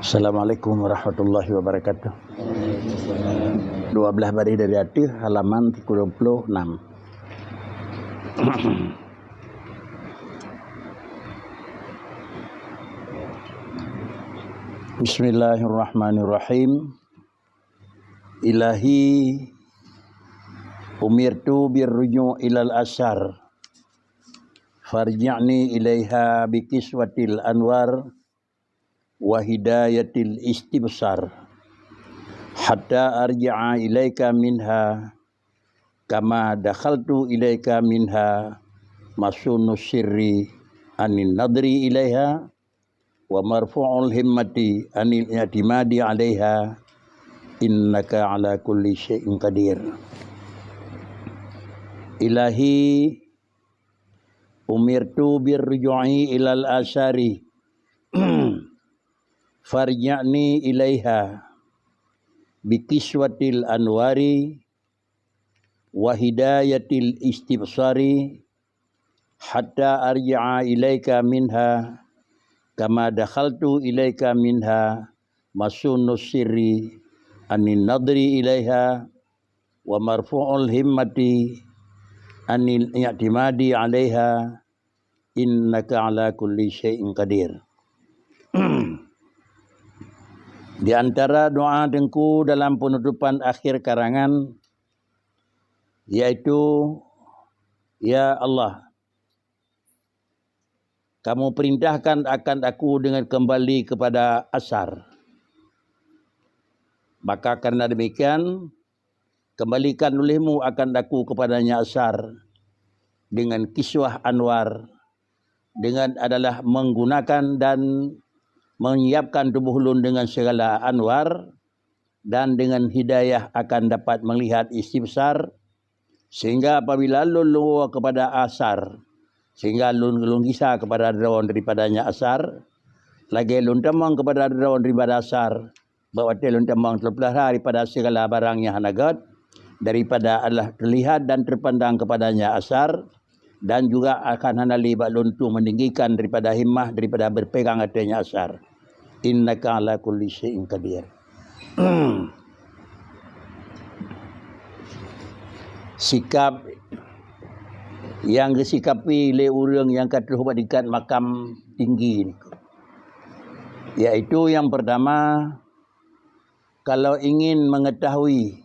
Assalamualaikum warahmatullahi wabarakatuh. 12 baris dari hati, halaman 36. Bismillahirrahmanirrahim. Ilahi umirtu birruju' ilal asyar farji'ni ilaiha bikiswatil anwar wa hidayatil istibsar hatta arji'a ilaika minha kama dakhaltu ilaika minha masunus sirri anin nadri ilaiha wa marfu'ul himmati anil i'timadi alaiha innaka ala kulli syai'in qadir. Ilahi umirtu birruju'i ilal asyari farji'ni ilaiha bikiswatil anwari wa hidayatil istibsari hatta arji'a ilaika minha kama dakhaltu ilaika minha masunus sirri anin nadri ilaiha wa marfu'ul himmati anil i'timadi alaiha innaka ala kulli syai'in qadir. Di antara doa dengku dalam penutupan akhir karangan yaitu, ya Allah, kamu perintahkan akan aku dengan kembali kepada asar. Maka karena demikian, kembalikan olehmu akan aku kepadanya asar dengan kiswah anwar, dengan adalah menggunakan dan menyiapkan tubuh ulun dengan segala anwar, dan dengan hidayah akan dapat melihat istibsar, sehingga apabila lun luwa kepada asar, sehingga lun kisah kepada daun daripadanya asar, lagi lun temang kepada daun daripada asar, bahawa lun temang terpelihara daripada segala barang yang hanagat, daripada adalah terlihat dan terpandang kepadanya asar, dan juga akan hanali baklun tu meninggikan daripada himmah, daripada berpegang adanya asar. Innaka ala kulli syai'in qadir. Sikap yang disikapi oleh orang yang kata dekat makam tinggi ni, iaitu yang pertama, kalau ingin mengetahui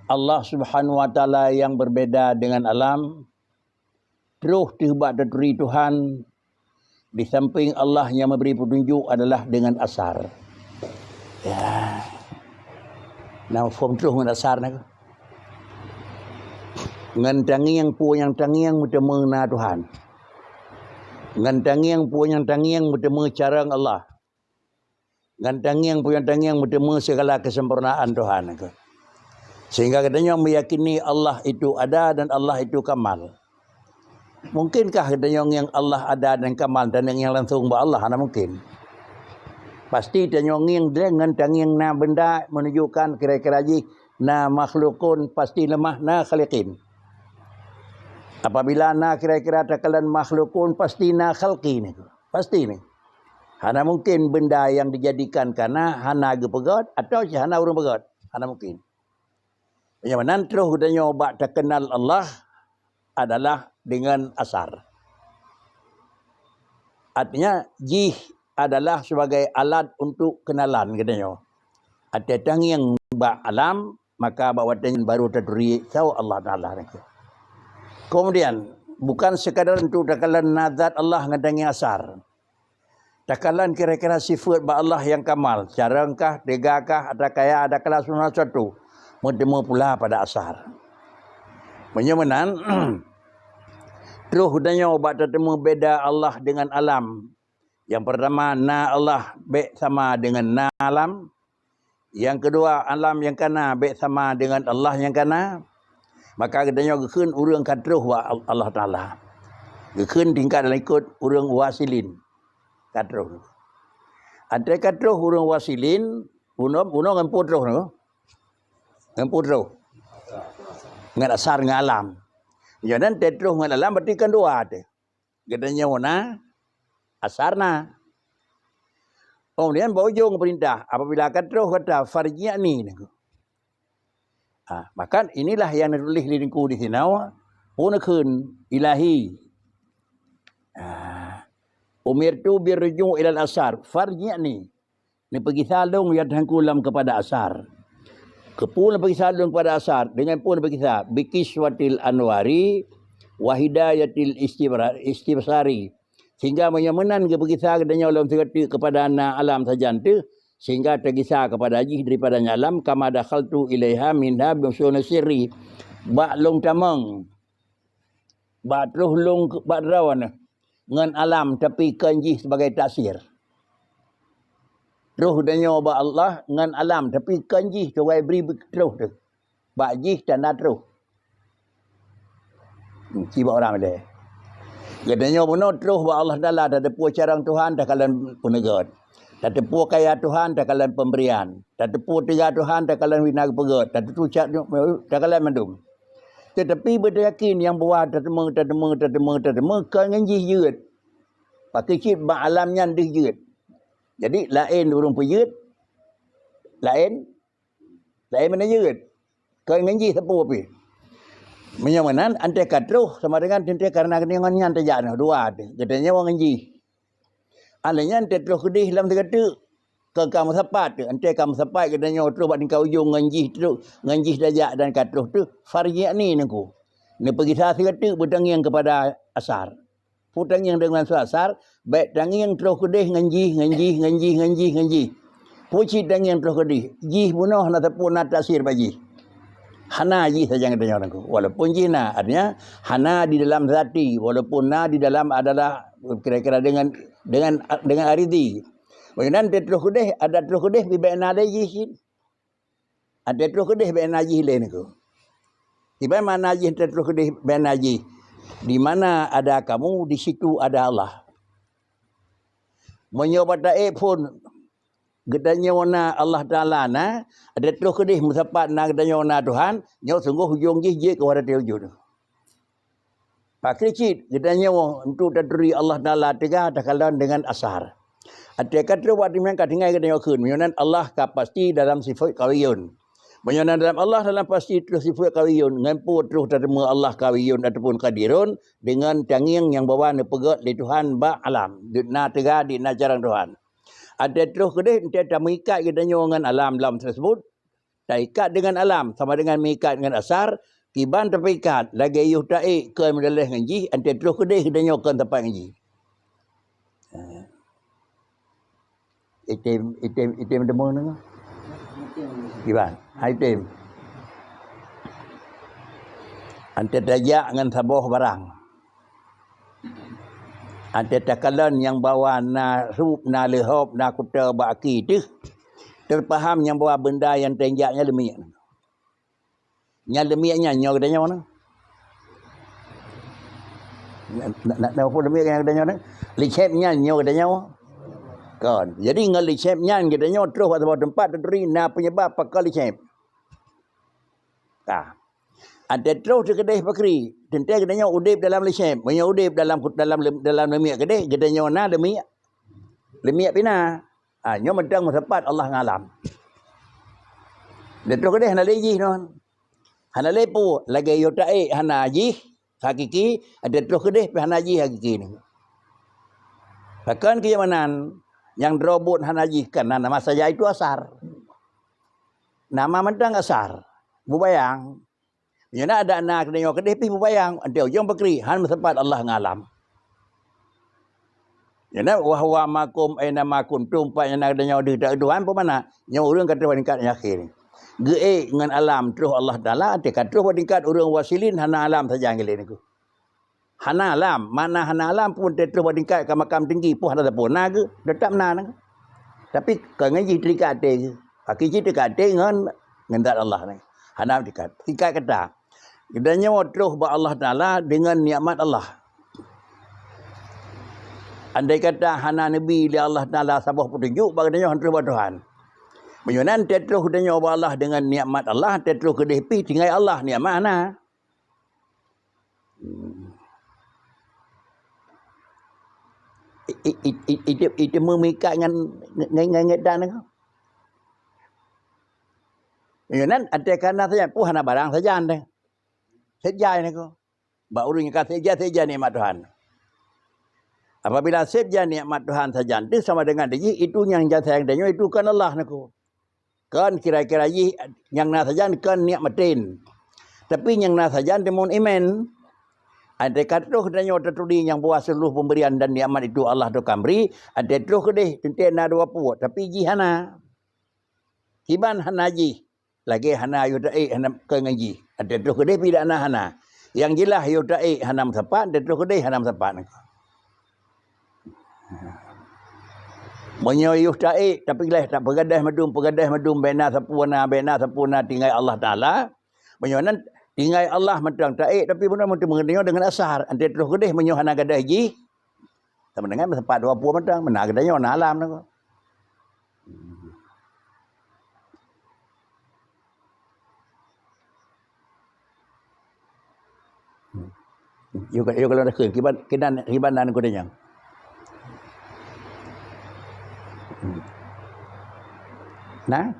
Allah Subhanahu wa taala yang berbeza dengan alam, terus tiba dari Tuhan, di samping Allah yang memberi petunjuk adalah dengan asar. Ya. Nah, form terus dengan asar nak. Ngan tangiang pu yang tangiang bertemu na Tuhan. Ngan tangiang pu yang tangiang bertemu cara Allah. Ngan tangiang pu yang tangiang bertemu segala kesempurnaan Tuhan. Sehingga katanya meyakini Allah itu ada dan Allah itu kamal. Mungkinkah katanya yang Allah ada dan kamal dan yang langsung ba Allah? Mana mungkin. Pasti katanya yang dengan tangiang na benda menunjukkan kira-kira ji na makhlukun pasti lemah na khaliqin. Apabila na kira-kira takalan makhlukun pasti na khalqin. Pasti ni. Hana mungkin benda yang dijadikan karena hana gepegat atau hana urang pegat. Hana mungkin. Yang mana terus katanya obat terkenal Allah adalah dengan asar. Artinya jih adalah sebagai alat untuk kenalan katanya. Ada yang bak alam, maka bawatan baru terdiri tahu Allah Taala. Kemudian bukan sekadar untuk takalan nazat Allah ngadangi asar. Takalan kira-kira sifat ba Allah yang kamal, carangkah, degakah, ada kaya, ada kelas sesuatu. Bertemu pula pada asar. Menyamanan terus hudanya obat tertemu beda Allah dengan alam. Yang pertama, na Allah baik sama dengan na alam. Yang kedua, alam yang kana baik sama dengan Allah yang kana. Maka katanya gekun urang katruh wa Allah Ta'ala. Gekun tingkat dalam ikut urang wasilin. Katruh. Ada katruh urang wasilin, uno ngan putruh no. Ngan putruh. Ngan asar ngan alam. Jangan tetruh ngan alam berarti kan dua ada. Katanya wana asarna. Kemudian bojong perintah apabila katruh kata farji'ni. Maka inilah yang ditulis lirinku di sini. Punakun ilahi. Umirtu birruju' ilal asar. Farji'ni. Ni pergi salung ya tangkulam kepada asar. Kepul pergi salung kepada asar. Dengan pun pergi salung. Bikiswatil anwari. Wahidayatil istibsari. Sehingga menyamanan ke pergi salung katanya ulam seketik kepada anak alam sajan tu. Sehingga tergisah kepada haji daripada alam. Kama dakhaltu ilaiha minha bimsuna sirri. Bak long tamang. Bak teruh long bak rawan. Ngan alam tapi kanji sebagai taksir. Terus danya ba Allah ngan alam tapi kanji sebagai beri terus tu. Bak jih tanda terus. Ciba orang dia. Katanya benar terus ba Allah Taala dah tepu carang Tuhan dah kalian penegat. Dah tepu kaya Tuhan dah kalian pemberian. Dah tepu tiga Tuhan dah kalian winag pegat. Dah tepu cat dah kalian mendum. Tetapi beryakin yang buat tertema kan nganji jeut. Pakai cip ba alamnya ndih jeut. Jadi lain urang pejut. Lain mana jeut. Kan nganji sapu api. Menyamanan ante katruh sama dengan ante karena kenangannya ante jana dua ada. Katanya wang nganji. Alanya ante terus kedih dalam tegatu. Ke kamu sapat tu. Ante kamu sapat katanya terus buat tingkau ujung nganji terus. Nganji dajak dan katruh tu. Farji'ni nengku. Ni pergi sah tegatu bertangiang kepada asar. Putangiang dengan asar. Baik tangiang terus kedih nganji. Puci tangiang terus kedih. Jih bunuh nak tepun nak taksir bagi. Hana ji saja katanya orangku. Walaupun jina artinya hana di dalam zati, walaupun na di dalam adalah kira-kira dengan aridi. Kemudian terus kedih ada terus kedih bi baina ada ji. Ada terus kedih baina ji lain ku. Di mana ji terus kedih baina ji. Di mana ada kamu di situ ada Allah. Menyobata pun gedanya wana Allah Ta'ala na ada terus kedih musapat na gedanya wana Tuhan nyo sungguh hujung je ke wara tewujud. Pak kricit gedanya untuk tadri Allah Ta'ala tiga takalan dengan asar. Ada kata buat dimen katingai gedanya kun menyonan Allah ka pasti dalam sifat kawiyun. Menyonan dalam Allah dalam pasti terus sifat kawiyun ngampu terus terima Allah kawiyun ataupun kadirun dengan tangiang yang bawa ne pegat li Tuhan ba alam. Na tiga di na jarang Tuhan. Ada terus kedih, dia tak mengikat katanya dengan alam tersebut. Tak ikat dengan alam, sama dengan mengikat dengan asar. Kiban terpikat, lagi ayuh taik ke mendalah ngaji. Ada terus kedih katanya ke tempat ngaji. Item demo ni. Kiban, item. Ante tajak dengan sabuh barang. Ante takalan yang bawa na rup na lehop na kuta baki tu terpaham yang bawa benda yang tenjaknya lemiak. Nya lemiaknya nyo katanya mana? Nak apa lemiak yang katanya mana? Licepnya nyo katanya. Kan. Jadi ngal licepnya katanya terus pada tempat terdiri na penyebab pakal licep. Ada terus kedai pakri. Tentu katanya udip dalam licep. Punya udip dalam lemiak kedai. Katanya mana lemiak. Lemiak pina. Nyo medang sepat Allah ngalam. Dia terus kedai hana lejih non. Hana lepu. Lagi yotai hana ajih. Hakiki. Ada terus kedai hana ajih hakiki ni. Bahkan kenyamanan. Yang drobut hana ajih kan. Nama saja itu asar. Nama medang asar. Bubayang. Yana ada anak kena kedih pi bayang ante ujung bekri han sempat Allah ngalam. Yana wa huwa makum aina makum tumpak yana kena di Tuhan apa mana? Nya urang kata tingkat akhir. Ge dengan alam terus Allah Taala ante kata tingkat urang wasilin hana alam saja ngile niku. Hana alam, mana hana alam pun tetap bertingkat ke makam tinggi pun ada pun na ke, tetap na na. Tapi kalau ngaji terikat ke, pakai ji terikat dengan ngendat Allah ni. Hana terikat, terikat kata. Kedanya terus ba Allah Taala dengan nikmat Allah. Andai kata hana nabi li Allah Taala sabah petunjuk baganya hantu ba Tuhan. Menyonan tetap kedanya ba Allah dengan nikmat Allah, tetap kedeh pi tinggal Allah nikmat hana. Itu memikat dengan dan itu. Yang ada karena saja pun hana barang saja anda. Saja ini ko. Barunya kata saja nikmat Tuhan. Apabila saja nikmat Tuhan saja itu sama dengan dia itu yang jasa yang dia itu kan Allah nako. Kan kira-kira yang na saja kan nikmatin. Tapi yang na saja demun iman. Ada kata katanya tertuli yang buat seluruh pemberian dan nikmat itu Allah tu kamri. Ada terus kedeh tentu na dua puak. Tapi jihana. Hiban hana ji. Lagi hana yudai hana kengaji. Ada terus kedeh tidak na hana. Yang jelas yudai hana sepat. Ada terus kedeh hana sepat. Menyoyuh ta'i. Tapi lah tak pegadah madum. Bena sepuna tinggal Allah Ta'ala. Menyonan tinggal Allah mentang taik tapi benar mentang mengenai dengan asar. Ante terus gedeh menyohana gadah ji. Sama dengan sempat 20 mentang benar gadahnya warna alam tu. Yo kalau dah ke kiban ribanan ko dia. Nah.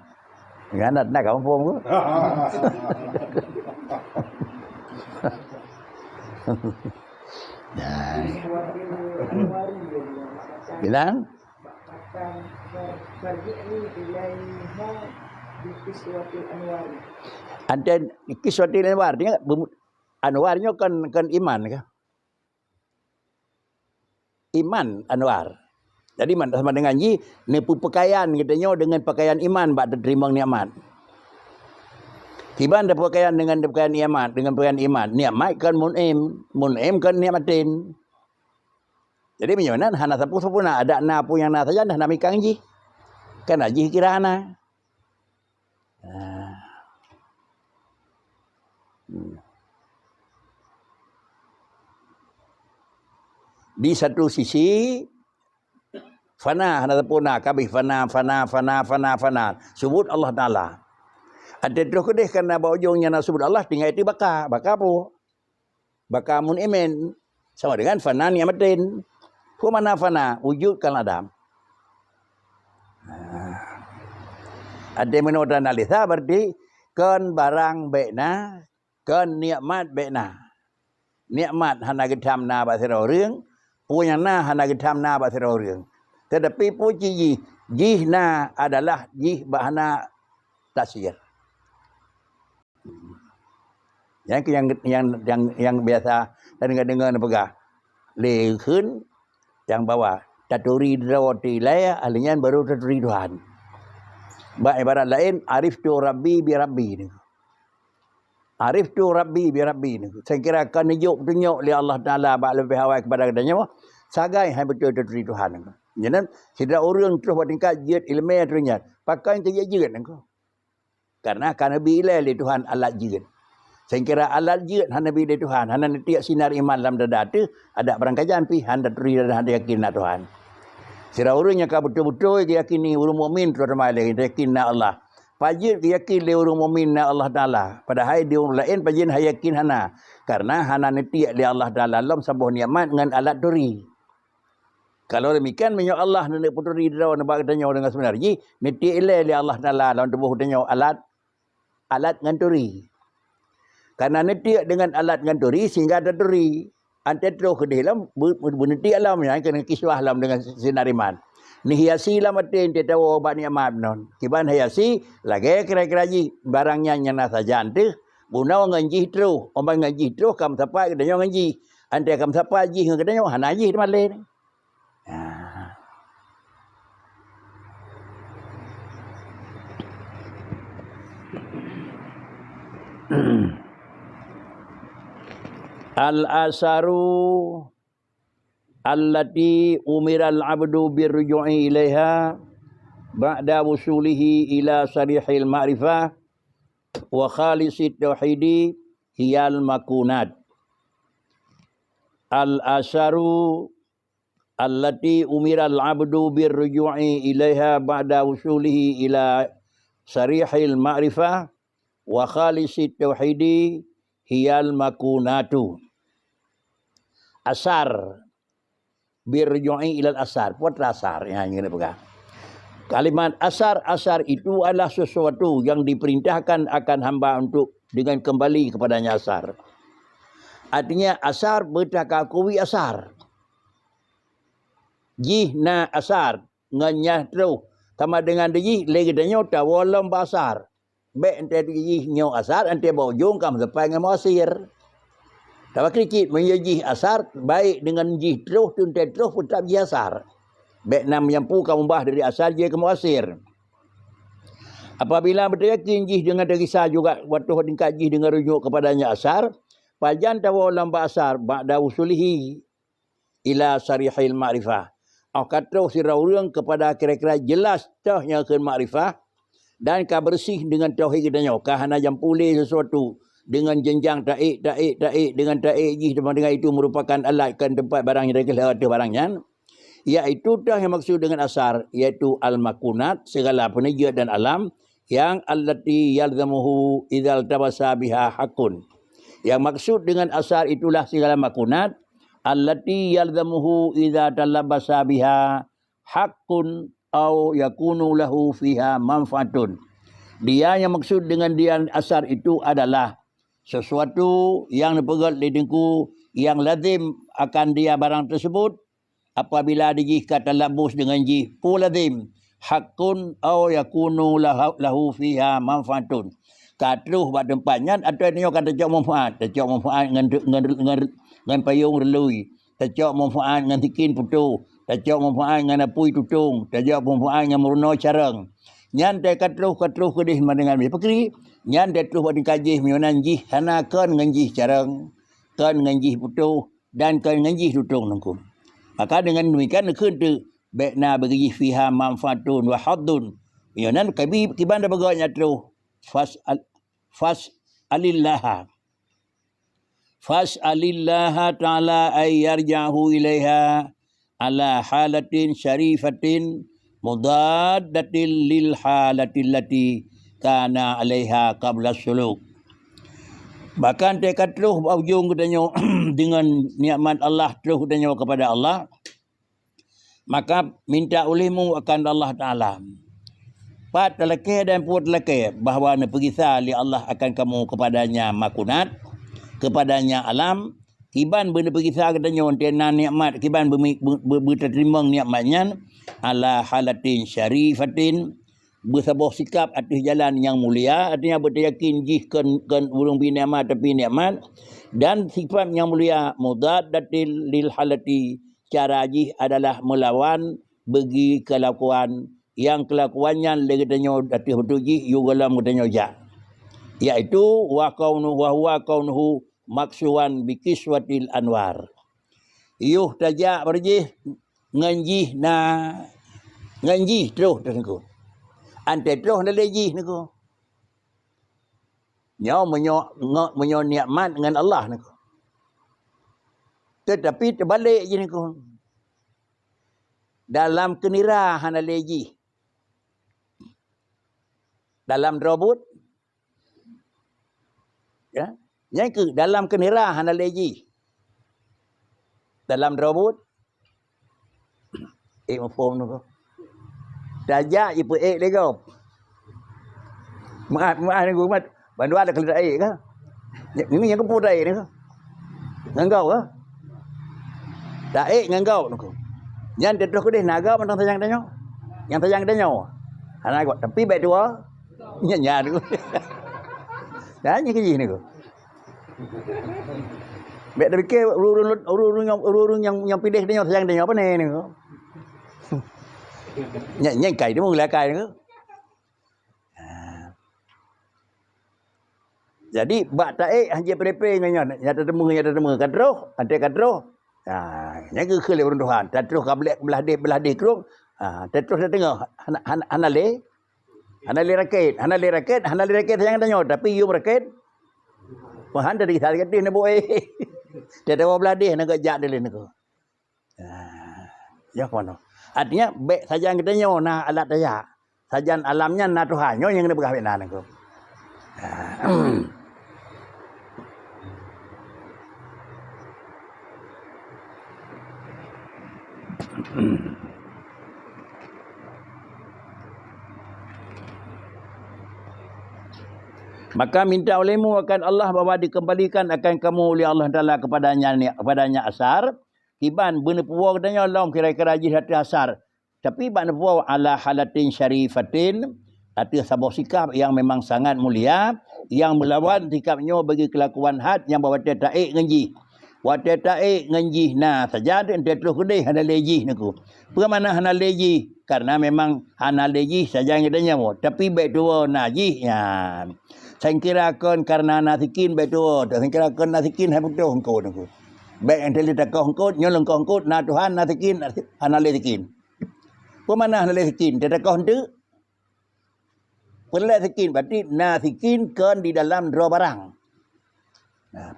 Ganat nak kampung ko. Bilang ada kiswatil anwar dia anwarnya kan iman kan iman anwar. Jadi mana sama dengan ji nipu pakaian katanya dengan pakaian iman bak terima nikmat. Tiba ada pakaian dengan pakaian nikmat dengan pakaian iman. Nikmat kan munim kan nikmatin. Jadi menyonan hana sapu sapuna ada na pun yang na saja dah namikang ji. Kan aji kira hana. Di satu sisi fana hana sapuna kabih fana. Sebut Allah Taala. Ada terus kedeh karena ujungnya nak sebut Allah tinggal itu baka apa? Baka mun iman sama dengan fana ni'matin. Fu mana fana wujud kan Adam. Ada menurut analisa berarti kan barang bekna, kan nikmat bekna. Nikmat hana gedamna ba sira reung, punya na hana gedamna ba sira reung. Tetapi puji jihna adalah jih bahana tasyir. Yang biasa dengar pegah lehun yang bawa taturi drawati laya alinya baru taturi Tuhan. Ba ibarat lain arif tu rabbi bi rabbi ni. Arif tu rabbi bi rabbi ni. Saya kira kan tunjuk li Allah Taala ba lebih hawai kepada katanya sagai hai betul taturi Tuhan. Jadi tidak orang terus buat tingkat jid ilmiah ternyata pakai terjadi jid engkau. Karena Nabi ilai Tuhan alat jid. Saya kira alat jid Nabi ilai Tuhan. Hana tiap sinar iman dalam dada tu ada perangkajan pi handa teri dan handa yakin na Tuhan. Sira urangnya ka betul-betul dia yakini urang mukmin terutama dia yakin na Allah. Pajit dia yakin le urang mukmin na Allah Taala. Padahal dia orang lain pajin yakin hana. Karena hana tiap li Allah Taala lam sabuh nikmat dengan alat teri. Kalau demikian menyo Allah nak puteri dia nak katanya dengan sebenarnya tiap ilai li Allah Taala dalam tubuh dia alat nganturi. Karena netiak dengan alat nganturi sehingga ada teri. Ante terus ke dalam benetiak alam yang kena kiswah alam dengan sinar iman. Ni hiasi lah matin dia tahu obat ni amat non. Kiban hiasi lagi kira-kira ji barangnya nyana saja ante. Bunau ngaji terus, orang ngaji terus kam sapai kedanya ngaji. Ante kam sapai ji kedanya hana ji di malai ni. Al-asaru allati umiral abdu birruju'i ilaiha ba'da wusulihi ila sarihil ma'rifah wa khalisit tauhidi hiyal makunat. Al-asaru allati umiral abdu birruju'i ilaiha ba'da wusulihi ila sarihil ma'rifah wa khalisit tauhidi hiyal makunatu. Asar birju'i ilal asar, putra asar yang ini pegang. Kalimat asar itu adalah sesuatu yang diperintahkan akan hamba untuk dengan kembali kepadanya asar. Artinya asar bertakakui asar. Jih na asar nganyah terus sama dengan jih lagi danyo tawalam basar. Baik ente jih nyo asar ente bojong kam sampai ngam asir. Tawa krikit menjih asar baik dengan jih terus tu ente terus pun tak jih asar. Baik nam menyampu kamu bah dari asar je kamu asir. Apabila beryakin jih dengan terisa juga waktu tingkat jih dengan rujuk kepadanya asar, pajan tawalam basar ba'da usulihi ila sarihil ma'rifah. Kata siraurang kepada kira-kira jelas tahnya ke ma'rifah dan ka bersih dengan tauhid kita nyo. Ka hana jam pulih sesuatu dengan jenjang taik dengan taik jih dengan itu merupakan alat kan tempat barang yang ada barangnya. Iaitu dah yang maksud dengan asar, iaitu al-makunat, segala penajat dan alam yang allati yalzamuhu idzal tabasa biha hakun. Yang maksud dengan asar itulah segala makunat allati yalzamuhu idza talabasa biha haqqun au yakunu lahu fiha manfaatun. Dia yang maksud dengan dia asar itu adalah sesuatu yang dipegat lidengku yang lazim akan dia barang tersebut apabila dijih kata labus dengan jih pu lazim haqqun au yakunu lahu fiha manfaatun. Katruh buat tempatnya atau dia kata cak manfaat dengan payung relui, tajak manfaat dengan tikin putu, tajak manfaat dengan apui tutung, tajak manfaat dengan meruno carang. Nyan te katruh kedih dengan pakri, nyan te truh buat kajih mionan jih hana kan dengan jih carang, kan dengan jih putu dan kan dengan jih tutung nangku. Maka dengan demikian nekun tu baikna bagi fiha manfaatun wa haddun. Mionan kabi kiban da baganya truh Fas'alillaha ta'ala ay yarja'hu ilaiha ala halatin syarifatin mudaddatin lil halatin lati kana alaiha qabla suluk. Bahkan tekad terus berujung katanya dengan nikmat Allah terus katanya kepada Allah, maka minta olehmu akan Allah Ta'ala. Pat telekeh dan puat telekeh bahawa pergi li Allah akan kamu kepadanya makunat, kepadanya alam, kiban benda pergisah katanya antena nikmat, kiban berterima nikmatnya ala halatin syarifatin, bersabar sikap atas jalan yang mulia, artinya beryakin jih kan burung nikmat tapi nikmat, dan sifat yang mulia mudaddatil lil halati, cara jih adalah melawan bagi kelakuan yang kelakuannya katanya atas betul jih yugalam katanya ja, iaitu wa huwa kaunuhu maksuwan bikiswatil anwar. Yuh tajak berjih nganjih na nganjih terus niku. Ante terus na lejih niku. Nyau menyo nikmat dengan Allah niku. Tetapi terbalik je niku. Dalam kenira hana lejih. Dalam robot ya, yang ke dalam kenira hana leji. Dalam robot mafhum tu. Dajak ipu lego. Maaf ni gua mat bandu ada kelida ke? Ini yang kepu dai ni ke? Ngangau ke? Dak ngangau tu. Yang detrok ke naga mentang sayang danyo. Yang sayang danyo. Hana gua tapi baik dua. Nya tu. Dah ni ke ni ko. Baik dah fikir urung yang pilih dia sayang dia apa ni ko. Nya kai dia mula kai ko. Jadi bak taik hanya prepe dengan nyata temu kadroh, ante kadroh. Nyaga ke le runduhan. Kadroh ka belah dia kerung. Kadroh dah tengah hanale raket, hanale raket jangan tanya tapi you raket. Pahan dari sari kadih na boy. Dia tahu belah dia nak jak dia nak. Ya kono. Artinya baik saja kita nyo na alat daya. Sajan alamnya na Tuhan nyo yang kena berkahwin na nak. Maka minta olehmu akan Allah bahawa dikembalikan akan kamu oleh Allah Ta'ala kepadanya asar. Kiban benda puwa katanya Allah kira-kira jih hati asar. Tapi benda puwa ala halatin syarifatin. Hati sabah sikap yang memang sangat mulia. Yang melawan sikapnya bagi kelakuan had yang bawa taik ngenji. Wate taik ngenji na saja dan terus kedai hana leji naku. Bagaimana hana leji? Karena memang hana leji saja yang katanya. Tapi baik dua najih ya. Saya kira kon karena nasikin betul. Saya kira kon nasikin hai betul engkau engkau. Baik yang tadi tak kau engkau nyolong kau engkau na Tuhan nasikin analisikin. Pemana analisikin? Tidak kau hendak. Pelasikin berarti nasikin kon di dalam dua barang.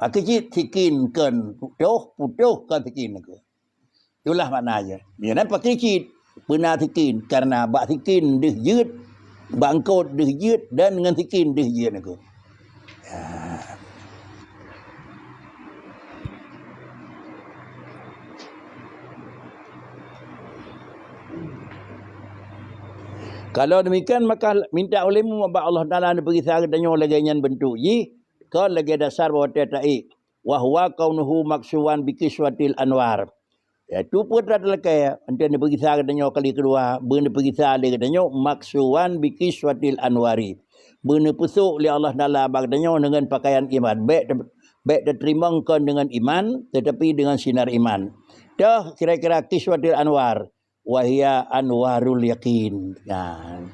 Pakai cik sikin kon putuh kon sikin engkau. Itulah maknanya. Dia nak pakai cik penasikin karena bak sikin dih jut. Bangkot dih jut dan dengan sikin dih jut aku. Kalau demikian maka minta olehmu maka Allah Taala bagi saya tanya lagi nyan bentuk ji kau lagi dasar bahawa taik wa huwa kaunuhu maksuwan bikiswatil anwar. Ya tu putra terlekai ente ni pergi sah katanya kali kedua benda pergi sah dia katanya maksuwan bikiswatil anwari benda pusuk oleh Allah Taala katanya dengan pakaian iman baik diterima kon dengan iman tetapi dengan sinar iman dah kira-kira kiswatil anwar wahia anwarul yakin kan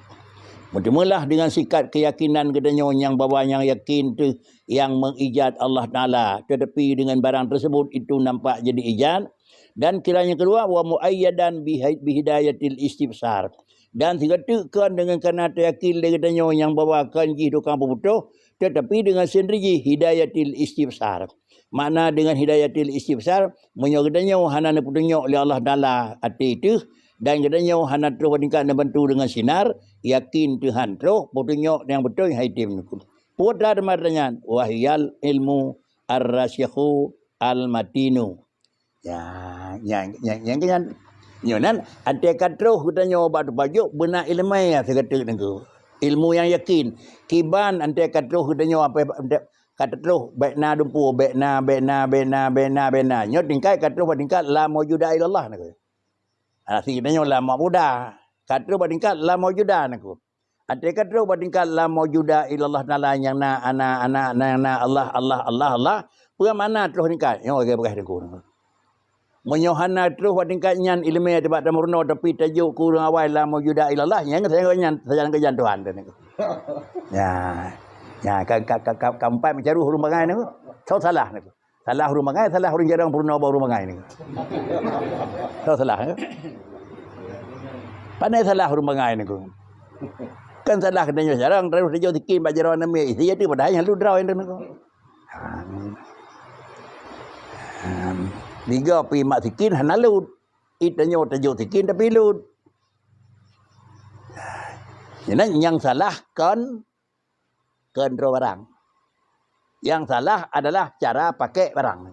mulalah dengan sikat keyakinan katanya yang bawa yang yakin tu yang mengijad Allah Taala tetapi dengan barang tersebut itu nampak jadi ijad. Dan kiranya kedua wa muayyadan bihidayatil istibsar. Dan dikatakan dengan kerana yakin dia katanya yang bawa kanji tukang pebutuh tetapi dengan sendiri hidayatil istibsar. Makna dengan hidayatil istibsar menyokatanya hana petunjuk oleh Allah Taala hati itu dan katanya hana terus tingkat bantu dengan sinar yakin Tuhan terus petunjuk yang betul haitim niku. Putra matanya wahyal ilmu ar-rasyikhu al-matinu. Yang nyonan ada katro katanya obat bajuk benar ilmu ya saya kata itu ilmu yang yakin kiban ante katro katanya apa katro baikna dumpu baikna nyot tingkai katro tingkat la maujuda ilallah nak si katanya la maujuda katro tingkat la maujuda nak ante katro tingkat la maujuda ilallah taala yang na ana Allah mana terus tingkat yang bagi bekas dengku menyohana terus tingkat nyan ilmu tempat tamurno tapi tajuk kurang awal la maujuda ilallah yang saya nyan saja ke Tuhan dan ya kampai mencaru huruf bangai ni salah ni salah huruf bangai salah huruf jarang purna baru bangai ni salah pandai salah huruf bangai ni kan salah katanya jarang terus tajuk tikin bajaran nama dia tu padahal yang lu draw yang tu Liga pi mak sikin hana lut. Itanya tajuk sikin tapi lut. Jadi yang salah kan barang. Yang salah adalah cara pakai barang.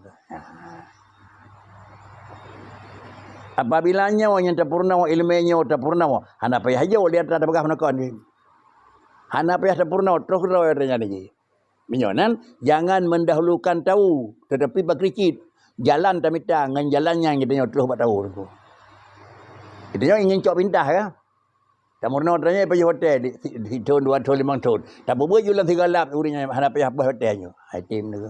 Apabila yang terpurna ilmunya terpurna hana payah aja lihat ada bagah nakon ni. Hana payah terpurna terus rawi ni. Menyonan jangan mendahulukan tahu tetapi berkrikit. Jalan tamita dengan jalannya kita terus buat tahu tu. Kita ingin cok pindah ya. Tamurno tanya pergi hotel di tahun 2 tahun 5 tahun. Tak buat jualan 3 lap urinya hadap ya hotelnya. Hai tim tu.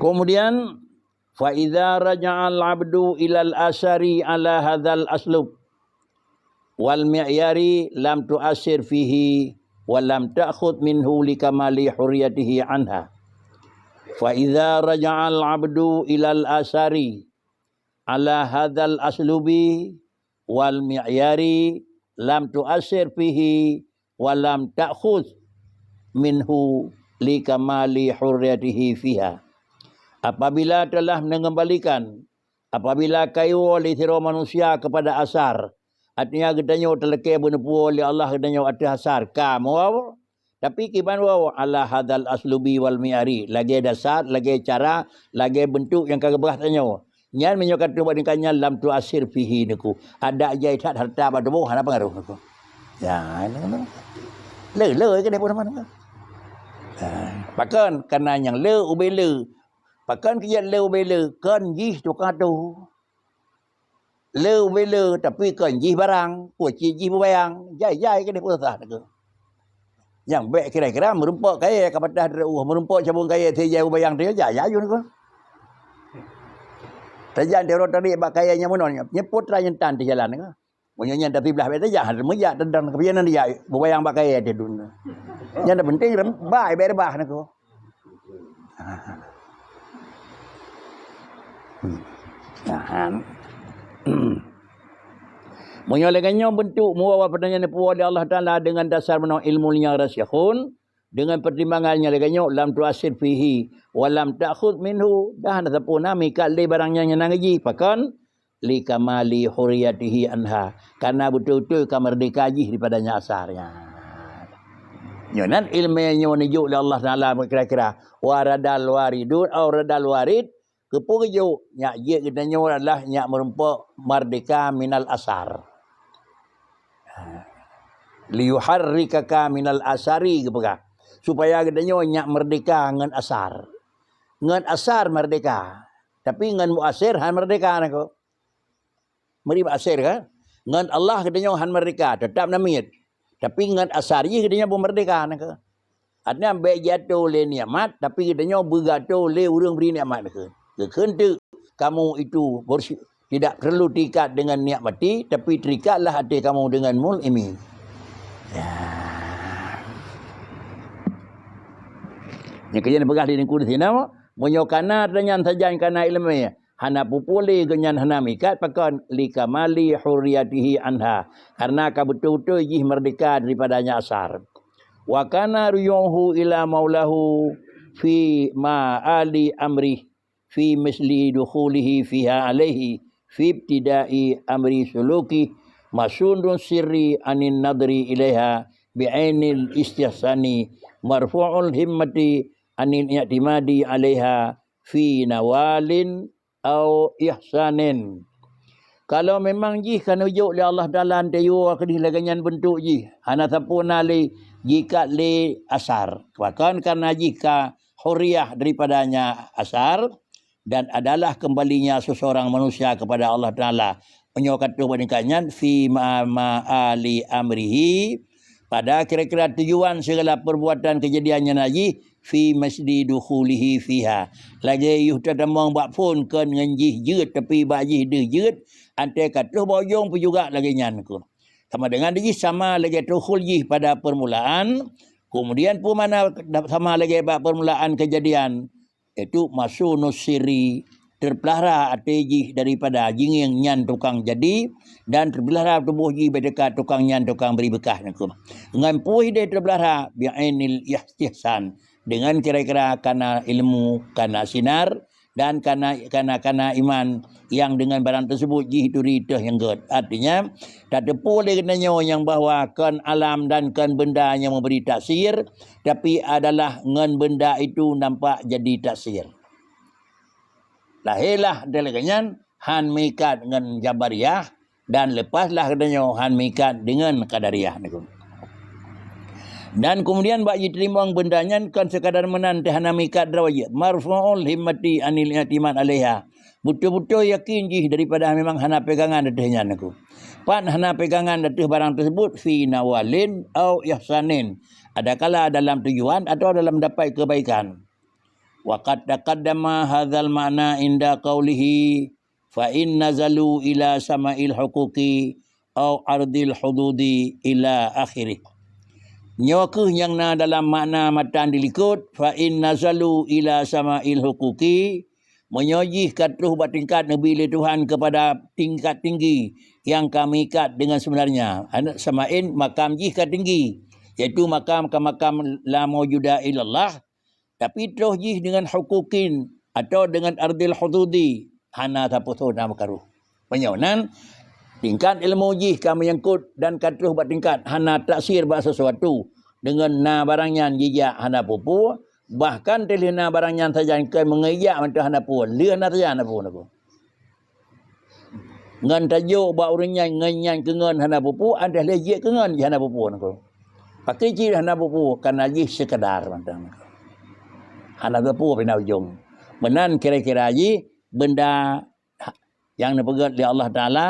Kemudian fa idza raja'al 'abdu ilal asari ala hadzal aslub wal mi'yari lam tu'assir fihi wa lam ta'khud minhu likamali hurriyatihi anha. Fa idza raja'al 'abdu ilal asari ala hadzal aslubi wal mi'yari lam tu'assir fihi wa lam ta'khud minhu likamali hurriyatihi fiha. Apabila telah mengembalikan, apabila kayu oleh siro manusia kepada asar, artinya katanya terlekeh benepu oleh Allah katanya atas asar kamu, tapi kiban waw ala hadal aslubi wal mi'ari, lagi dasar, lagi cara, lagi bentuk yang kagak tanya. Nyan menyokat tu bandingkannya lam tu asir fihi niku. Ada jaitat harta badobo hana pengaruh niku. Ya, le ke depo mana. Pakan kana yang le ubele. Pakan kia le ubele kan jih tu kado. Le ubele tapi kan jih barang, ku jih bayang, jai ke depo sah niku. Yang baik kira-kira merumpok kaya kepada merumpok cabung kaya tejai bayang dia jaya yo niku. Tajan dia orang tadi bak kayanya mononya. Nyeput ra nyentan di jalan niku. Munyonya tapi belah beta jah mejak tendang kepianan dia bayang bak kaya dia dun. Yang penting bai berbah niku. Menyolehkannya bentuk muawa pertanyaan puwa oleh Allah Ta'ala dengan dasar menang ilmunya rasyahun, dengan pertimbangannya lekannya lam tuasir fihi wa lam ta'khud minhu, dah nak sapuna mikal li barangnya nyenang haji pakan li kamali hurriyatihi anha, karena betul-betul kamerdeka haji daripadanya asarnya. Nyonan ilmunya menunjuk oleh Allah Ta'ala kira-kira waradal waridun au radal warid kepuju nyak je katanya adalah nyak merempok merdeka minal asar. Liyuharrikaka minal asari kepega. Supaya katanya nyak merdeka ngan asar. Ngan asar merdeka. Tapi ngan muasir han merdeka nako. Meri asir kan? Ngan Allah katanya han merdeka, tetap namit. Tapi ngan asar ye katanya pun merdeka nako. Artinya baik jatuh le nikmat tapi katanya bergatuh le urang beri nikmat nako. Kekentu kamu itu tidak perlu terikat dengan niat mati, tapi terikatlah hati kamu dengan mul'imi. Ya. Yang kejadian pegah di kursi nama, menyokana dengan sajan kana ilmu. Hana pupuli genyan hana mikat pakan likamali hurriyatihi anha. Karena ka betul-betul jih merdeka daripadanya asar. Wa kana ruyuhu ila maulahu fi ma'ali amrih. Fi misli dukhulihi fiha alaihi fi ibtida'i amri suluki masundun sirri anin nadri ilaiha bi'ainil istihsani marfu'ul himmati anil i'timadi alaiha fi nawalin au ihsanin. Kalau memang jih kan ujuk li Allah Ta'ala tayu kedih laganyan bentuk jih hana sapuna li jika li asar bahkan karena jika huriyah daripadanya asar dan adalah kembalinya seseorang manusia kepada Allah Ta'ala. Menyokat perbandingannya fi ma'ali amrihi pada kira-kira tujuan segala perbuatan kejadiannya naji fi masdi dukhulihi fiha. Lagi yuh tadamang bak pun kan nganjih jeut tapi bak jih de jeut ante katuh bojong pun juga lagi nyan ku. Sama dengan dia sama lagi dukhul jih pada permulaan, kemudian pun mana sama lagi bak permulaan kejadian itu masunus siri terpelihara atejih daripada jinging nyan tukang jadi dan terpelihara tubuh ji bedeka tukang nyan tukang beri bekah niku. Dengan puih dia terpelihara bi'ainil ihsan dengan kira-kira kana ilmu, kana sinar dan kana iman yang dengan barang tersebut ji itu ritah yang god. Artinya tak tepu oleh kenanya yang bahawa kan alam dan kan benda yang memberi taksir tapi adalah ngan benda itu nampak jadi taksir. Lahirlah delegannya han mikat dengan Jabariyah dan lepaslah katanya han mikat dengan Qadariyah niku. Dan kemudian bagi terima bendanya kan sekadar menan hana mikat drawajat marfu'ul himmati anil i'timad alaiha. Betul-betul yakin jih daripada memang hana pegangan detehnya niku. Pan hana pegangan deteh barang tersebut fi nawalin au ihsanin. Adakala dalam tujuan atau dalam dapat kebaikan. Wa qad taqaddama hadzal ma'na inda qawlihi fa in nazalu ila sama'il huquqi au ardil hududi ila akhirih. Nyokuh yang na dalam makna matan dilikut fa in nazalu ila sama'il huquqi, menyojih katruh bertingkat Nabi Tuhan kepada tingkat tinggi yang kami ikat dengan sebenarnya. Sama'in makam jihkat tinggi, iaitu makam la mawjuda illallah, tapi terus jih dengan hukukin atau dengan ardil hududi hana taputu nama karuh. Penyonan tingkat ilmu jih kami menyangkut dan katruh bertingkat hana taksir bah sesuatu dengan na barangnya jijak hana pupu, bahkan telina barangnya saja ke mengejak mentah hana pu lian saja hana pu naku. Ngan tajuk ba urangnya nganyan kengan hana pupu ada lejek kengan hana pupu naku. Pakai ji hana pupu kana jih sekadar mantang naku. Hana pupu pina ujung. Menan kira-kira ji benda yang dipegat oleh Allah Ta'ala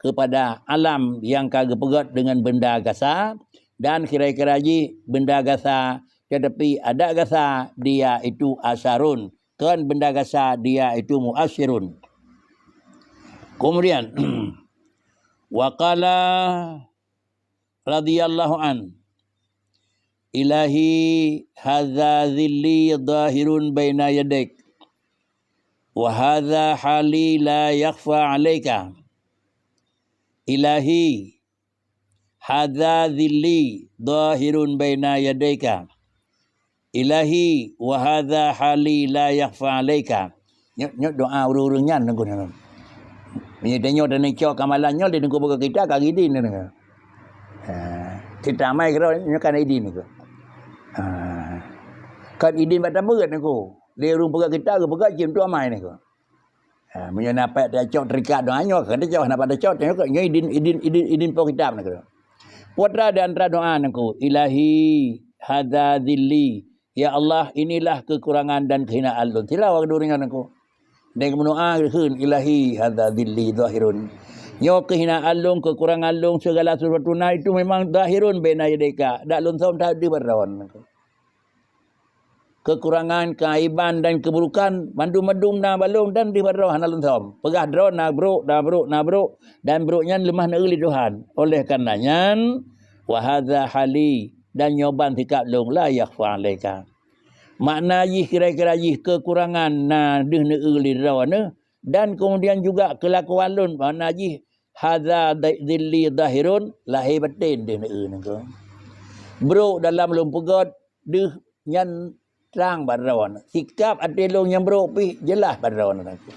kepada alam yang kagak pegat dengan benda gasa, dan kira-kira ji benda gasa tetapi ada gasa dia itu asarun, kan benda gasa dia itu muasirun. Kemudian waqala radhiyallahu an ilahi hadza dhilli dhahirun baina yadik wa hadza hali la yakhfa alayka. Ilahi hadza dhilli dhahirun baina yadayka. Ilahi wa hadza hali la yakhfa alayka. Nyok doa urung-urung nyan nangku nang. Menyedenyo dan cok kamalannya dia nangku buka kita kaki din nang. Kita mai kira nyokan idin nangku. Kan idin bata berat nangku. Dia urung buka kita ke buka jam tu amai nangku. Menyana pak dia cok terikat doanya kan dia cok nak pada cok nyo idin po kitab nangku. Putra di antara doa nangku, ilahi hadza dhilli, ya Allah inilah kekurangan dan kehinaan lun. Sila waktu duringan nangku. Dan berdoa khun ilahi hadza dhilli zahirun. Nyo kehinaan lun, kekurangan lun, segala sesuatu na itu memang zahirun baina yadika. Dak lun som tadi berlawan nangku. Kekurangan, keaiban dan keburukan mandum-mandum na balung dan di barau hanalun som. Pegah draw na bro dan broknya lemah na uli Tuhan. Oleh karenanya wa hadza hali dan nyoban sikap long la yakhfa alaika. Makna jih kira-kira jih kekurangan na deh na uli draw na, dan kemudian juga kelakuan lun makna jih hadza dhilli zahirun lahir batin deh na uli. Bro dalam lum pegot deh nyan terang barawan. Sikap atilung yang beropi jelas barawan nanti.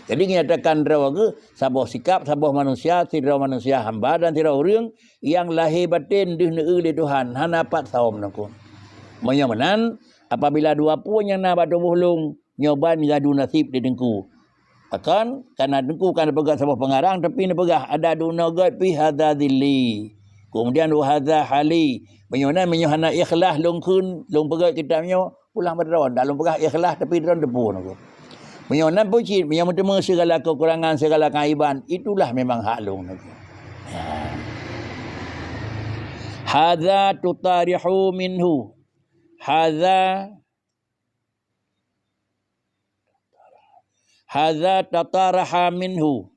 Jadi menyatakan rawa ke sabuh sikap sabuh manusia, tidak manusia hamba dan tidak orang yang lahir batin di negeri Tuhan hana pat saum naku. Menyamanan apabila dua pun yang nak batubuh lung nyoban ngadu nasib di dengku. Akan karena dengku kan pegang sabuh pengarang tapi ni pegah ada duna gad pi hadza dhilli. Kemudian wa hadza hali. Menyamanan ikhlas lung kun lung pegang kitabnya pulang berdauan dalam pegah ikhlas tapi dalam debu naku. Menyonan puji yang bertemu segala kekurangan segala kaiban itulah memang hak long naku. Hadza tutarihu minhu. Hadza tataraha minhu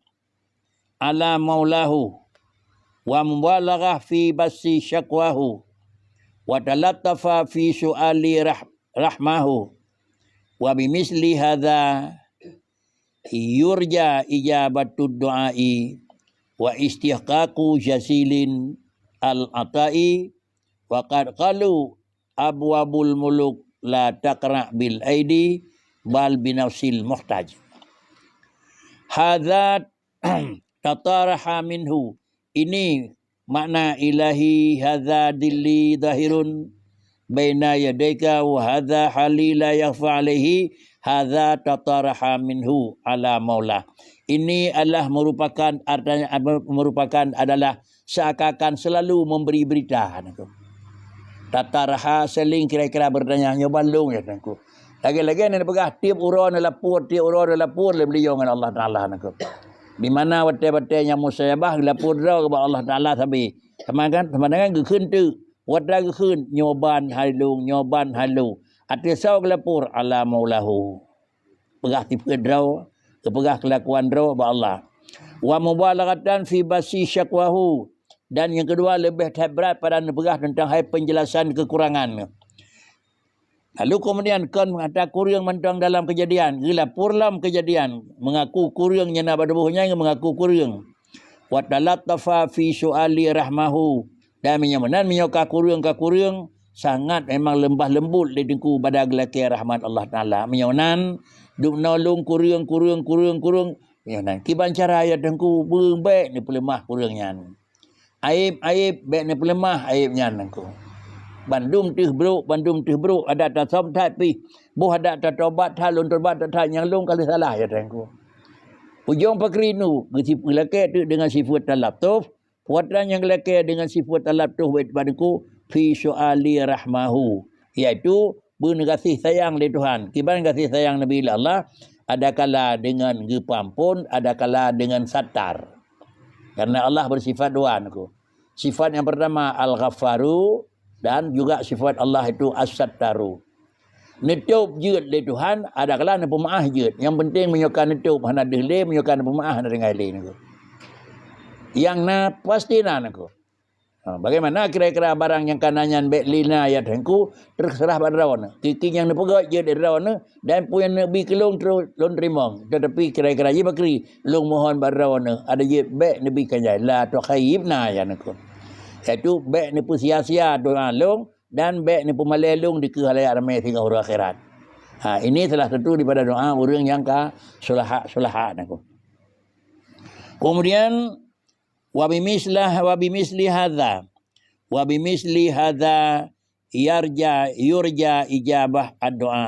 ala maulahu wa mubalaghah fi basi syakwahu wa talattafa fi su'ali rahmahu wa bimisli hadza yurja ijabatud du'ai wa istihqaqu jasilin al-ata'i wa qad qalu abwabul muluk la taqra bil aidi bal binafsil muhtaj. Hadza tataraha minhu, ini makna ilahi hadza dilli zahirun baina yadayka wa hadza hali la yakhfa alaihi hadza tataraha minhu ala maula. Ini adalah merupakan artinya adalah seakan selalu memberi berita. Tataraha seling kira-kira bertanya nyobalung ya nangku. Lagi-lagi ni pegah tiap urang lapor le beliau dengan Allah Taala nangku. Di mana wate-wate yang musayabah lapor draw kepada Allah Taala sabi. Sama dengan ke khun tu. Wadra ke khun nyoban halung Atisau gelapur ala maulahu. Pegah tipe draw, kepegah kelakuan draw ba Allah. Wa mubalaghatan fi basi syakwahu. Dan yang kedua lebih berat pada pegah tentang hai penjelasan kekurangan. Lalu kemudian kan mengata kurang mentang dalam kejadian. Gila purlam kejadian. Mengaku kurangnya nak berbuhnya mengaku kurang. Wa talattafa fi su'ali rahmahu. Dan menyoka kurang sangat memang lembah lembut di dengku pada gelaki rahmat Allah Ta'ala. Menyonan duk nolong kurang. Menyonan kiban cara ayat dengku baik ni pelemah kurangnya. Aib baik ni pelemah aibnya dengku. Bandung tih bro ada tak som tapi buh ada tak tobat halun tobat tak yang long kali salah ya dengku. Ujung pakrinu gesi gelaki tu dengan sifat talab tu. Puatan yang gelaki dengan sifat talab tu baik padaku fi su'ali rahmahu, iaitu berkasih sayang li Tuhan. Kiban kasih sayang Nabi Allah ada kala dengan gepampun, ada kala dengan satar. Karena Allah bersifat dua aku. Sifat yang pertama al-ghaffaru dan juga sifat Allah itu as-sattaru. Netup jeut li Tuhan, ada kala na pemaah jeut. Yang penting menyokan netup hana dehle, menyokan pemaah na dengan li aku. Yang na pasti na aku. Bagaimana kira-kira barang yang kanannya baik lina ayat hengku terserah pada rawan. Kiki yang nepegat je dari rawan dan punya nabi kelong terus lon terima. Tetapi kira-kira je bakri long mohon pada rawan ada je baik nabi kanjai la tu khaibna ya nakun. Itu baik ni pu sia-sia doa long dan baik ni pu malelung di kehalayak ramai hingga hari akhirat. Ini salah satu daripada doa orang yang ka sulaha nakun. Kemudian wa bimisli hadza yurja ijabah ad-doa.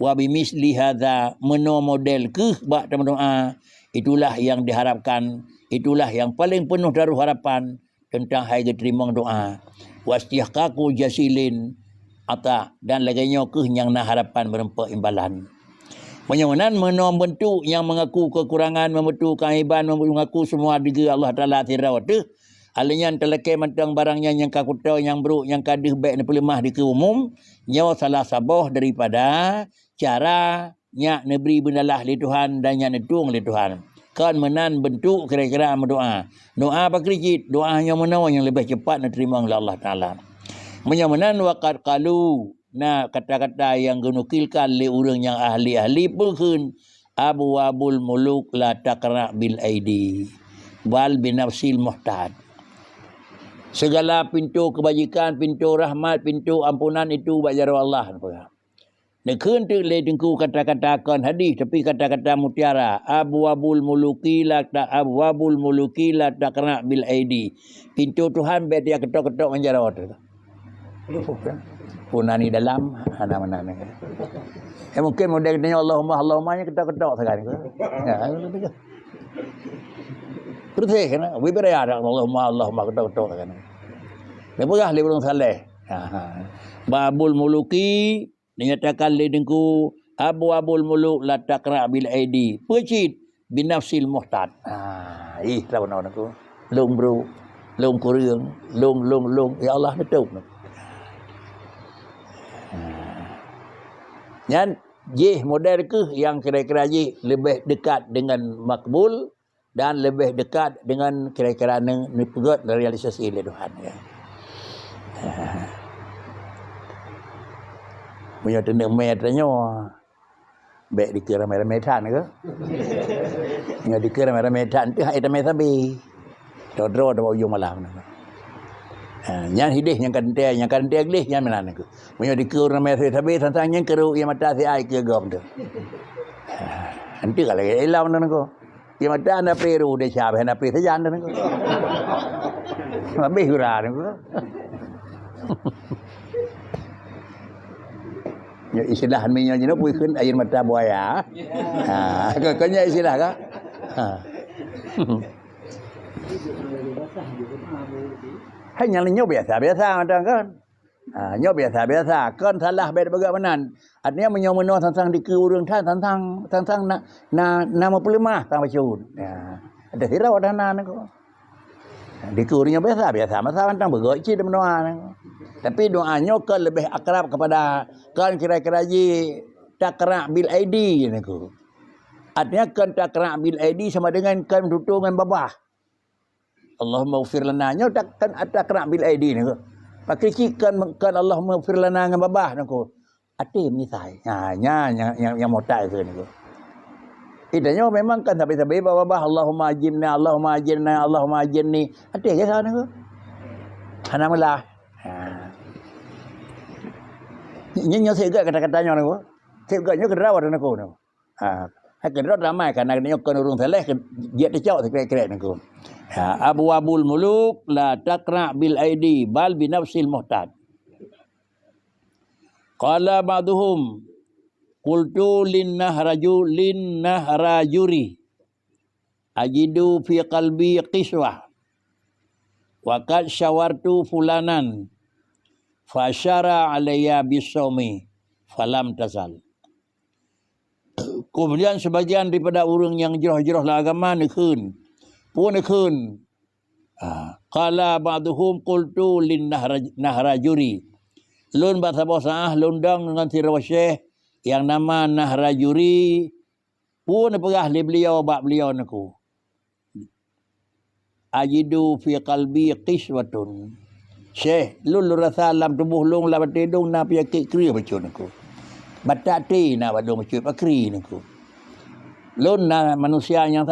Wa bimisli hadza model ke bak doa, itulah yang diharapkan, itulah yang paling penuh daruh harapan tentang hai diterima doa. Wastihqaqu jasilin ata dan laganya ke yang nak harapan berempat imbalan. Menyonan bentuk yang mengaku kekurangan, membentuk kaiban, mengaku semua diri Allah Ta'ala tirawat tu. Halinya terlekai mentang barangnya yang kakutau, yang buruk, yang kadih baik ni pelemah di keumum. Nyawa salah sabah daripada cara nyak neberi benalah li Tuhan dan nyak netung li Tuhan. Kan menan bentuk kira-kira doa. Doa apa kericit? Doa yang menawa yang lebih cepat nak terima oleh Allah Ta'ala. Menyonan waqad qalu. Nah, kata-kata yang genukilkan oleh orang yang ahli-ahli pun abwabul muluk la taqra bil aidi wal binafsil muhtad. Segala pintu kebajikan, pintu rahmat, pintu ampunan itu bajar Allah. Nekun tu le dengku kata-katakan hadis tapi kata-kata mutiara abwabul muluki la taqra bil aidi. Pintu Tuhan biar dia ketok-ketok menjara tu. Punani dalam mana-mana ni. Mungkin model katanya Allahumma ketok-ketok sekarang. Ya, betul. Terus kan, bibir ada Allahumma ketok-ketok sekarang. Lepagah le burung saleh. Babul muluki dinyatakan le dengku abwabul muluk la taqra bil aidi. Pecit binafsil muhtad. Tahu nak aku. Long bro, long kurang, long ya Allah netup. Dan jih model ke yang kira-kira jih lebih dekat dengan makbul dan lebih dekat dengan kira-kira pegot realisasi oleh Tuhan. Ya. Punya tenda metanya baik dikira merah-merahan ke? Yang dikira merah-merahan tu hai tamai sabi. Dodro dah ujung malam. Yang hidih yang kantia gelih yang mana aku. Punya dikur nama saya tapi tentang yang keruk yang mata saya ai ke gom tu. Nanti kalau elau nan aku. Yang mata anda peru dia siapa anda peru saja anda aku. Lebih kurang aku. Ya istilah minyak jenuh puikan air mata buaya. Kau istilah kah? Hanya nyok biasa macam kan. Nyok biasa. Kan salah baik bagaimana. Artinya menyomeno tentang di keurang tentang nama pelemah tentang bacun. Ya. Ada hirau ada nan ko. Dikurnya biasa masa pantang bergerak cik dalam doa. Tapi doanya kan lebih akrab kepada kan kira-kira ji takra' bil aidi niku. Artinya kan takra' bil aidi sama dengan kan duduk dengan babah. Allahumma ufir lana nya kan takra' bil aidi niku. Pakai kan Allahumma ufir lana dengan babah niku. Ati misai. Yang motak itu niku. Idanya memang kan sampai-sampai babah Allahumma ajirna Allahumma ajirna Allahumma ajirni. Ati ke sana niku. Alhamdulillah. Nyo sega kata-katanya niku. Seganya kerawat niku niku. Kedua ramai karena nyo kan urung saleh dia dicok kira-kira niku. Abwabul muluk la taqra bil aidi bal bi nafsil muhtad. Qala ba'duhum qultu lin nahrajuri ajidu fi qalbi qiswah wa qad syawartu fulanan fasyara alayya bisawmi falam tazal. Kemudian sebagian daripada orang yang jeroh-jeroh lah agama nekun pun nekun. Qala ba'duhum qultu lin nahrajuri. Lun bahasa bosah lundang dengan si Syekh yang nama Nahrajuri pun pegah li beliau bab beliau niku. Ajidu fi qalbi qiswatun. Syekh lun rasa dalam tubuh lung la batidung na penyakit kria bacun niku. Batati na badung bacun pakri niku. Lun na manusia yang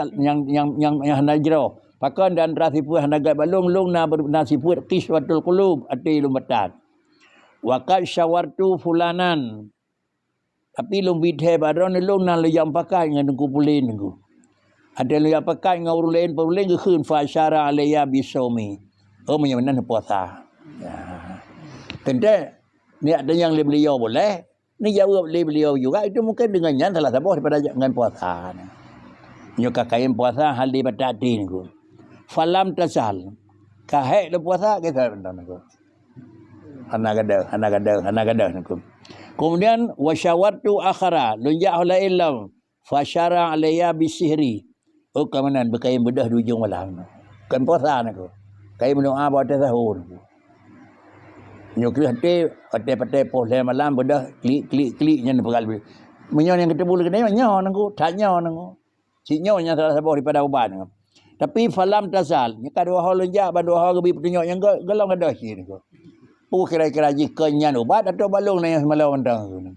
najro. Pakan dan rasipu hanagat balung lung na nasifut qiswatul qulub ati lum batat. Waqad syawartu fulanan. Tapi lung bidhe badron lung na leyam pakai dengan kumpulin niku. Ada leyam pakai dengan urulain urulain ke khun fa syara alayya bisawmi. Menyemenan puasa. Tentu ni ada yang beliau boleh, ni jawab beliau juga itu mungkin dengannya salah satu daripada dengan puasa. Nyo kakain puasa hal di batati niku. Falam tasal. Kahek le puasa kita benda niku. Hana gada niku. Kemudian wasyawartu akhara lunjah la illam fasyara alayya bisihri. Kamanan berkain bedah di ujung malam. Kan puasa niku. Kain mendoa pada sahur. Nyokri hati poleh malam bedah klik nya pegal. Menyon yang kita boleh kena nyo niku, tanya niku. Si nyo nya salah satu daripada ubat niku. Tapi falam tasal, nya kadua hal lunjah bandua hal gebi petunjuk yang gelong ada si niku. Kira-kira jika nyan ubat atau balung na yang semalam mentang.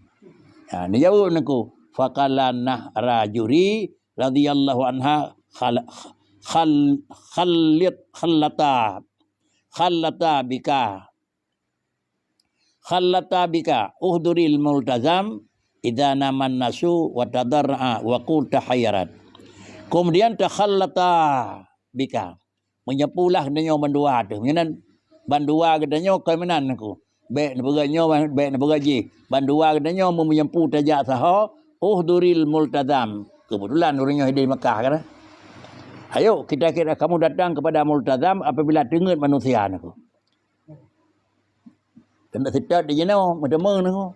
Ni jawab niku. Faqala Nahrajuri radhiyallahu anha khallata bika uhduril multazam idza naman nasu wa tadarra wa qul tahayyarat. Kemudian takhallata bika menyepulah denyo bandua tu. Menan bandua katanya kemenan aku. Baik nebeganyo baik nebegaji. Bandua katanya menyempu tajak saha uhduril multazam. Kebetulan orangnya di Mekah kan. Ayo kita kamu datang kepada multazam apabila dengar manusia niku. Tanda setat dia no, medema niku.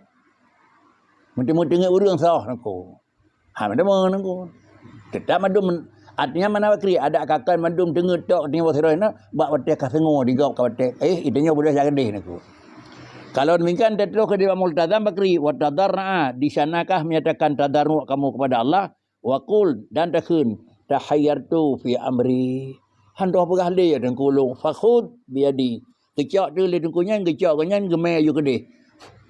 Medema dengar urang sah niku. Medema niku. Tetap madum artinya mana bakri ada akakan madum dengar tok ni wasirah na bak wate ka sengo digau ka wate. Idenya boleh jaga deh niku. Kalau demikian tetap ke dia multazam bakri wa tadarra di sanakah menyatakan tadarru kamu kepada Allah wa qul dan takun tahayyartu fi amri. Handoh pegah dia dan kulung fakhud biadi. Kecak tu le dengkunya kecak kanyan gemai ayu kedih.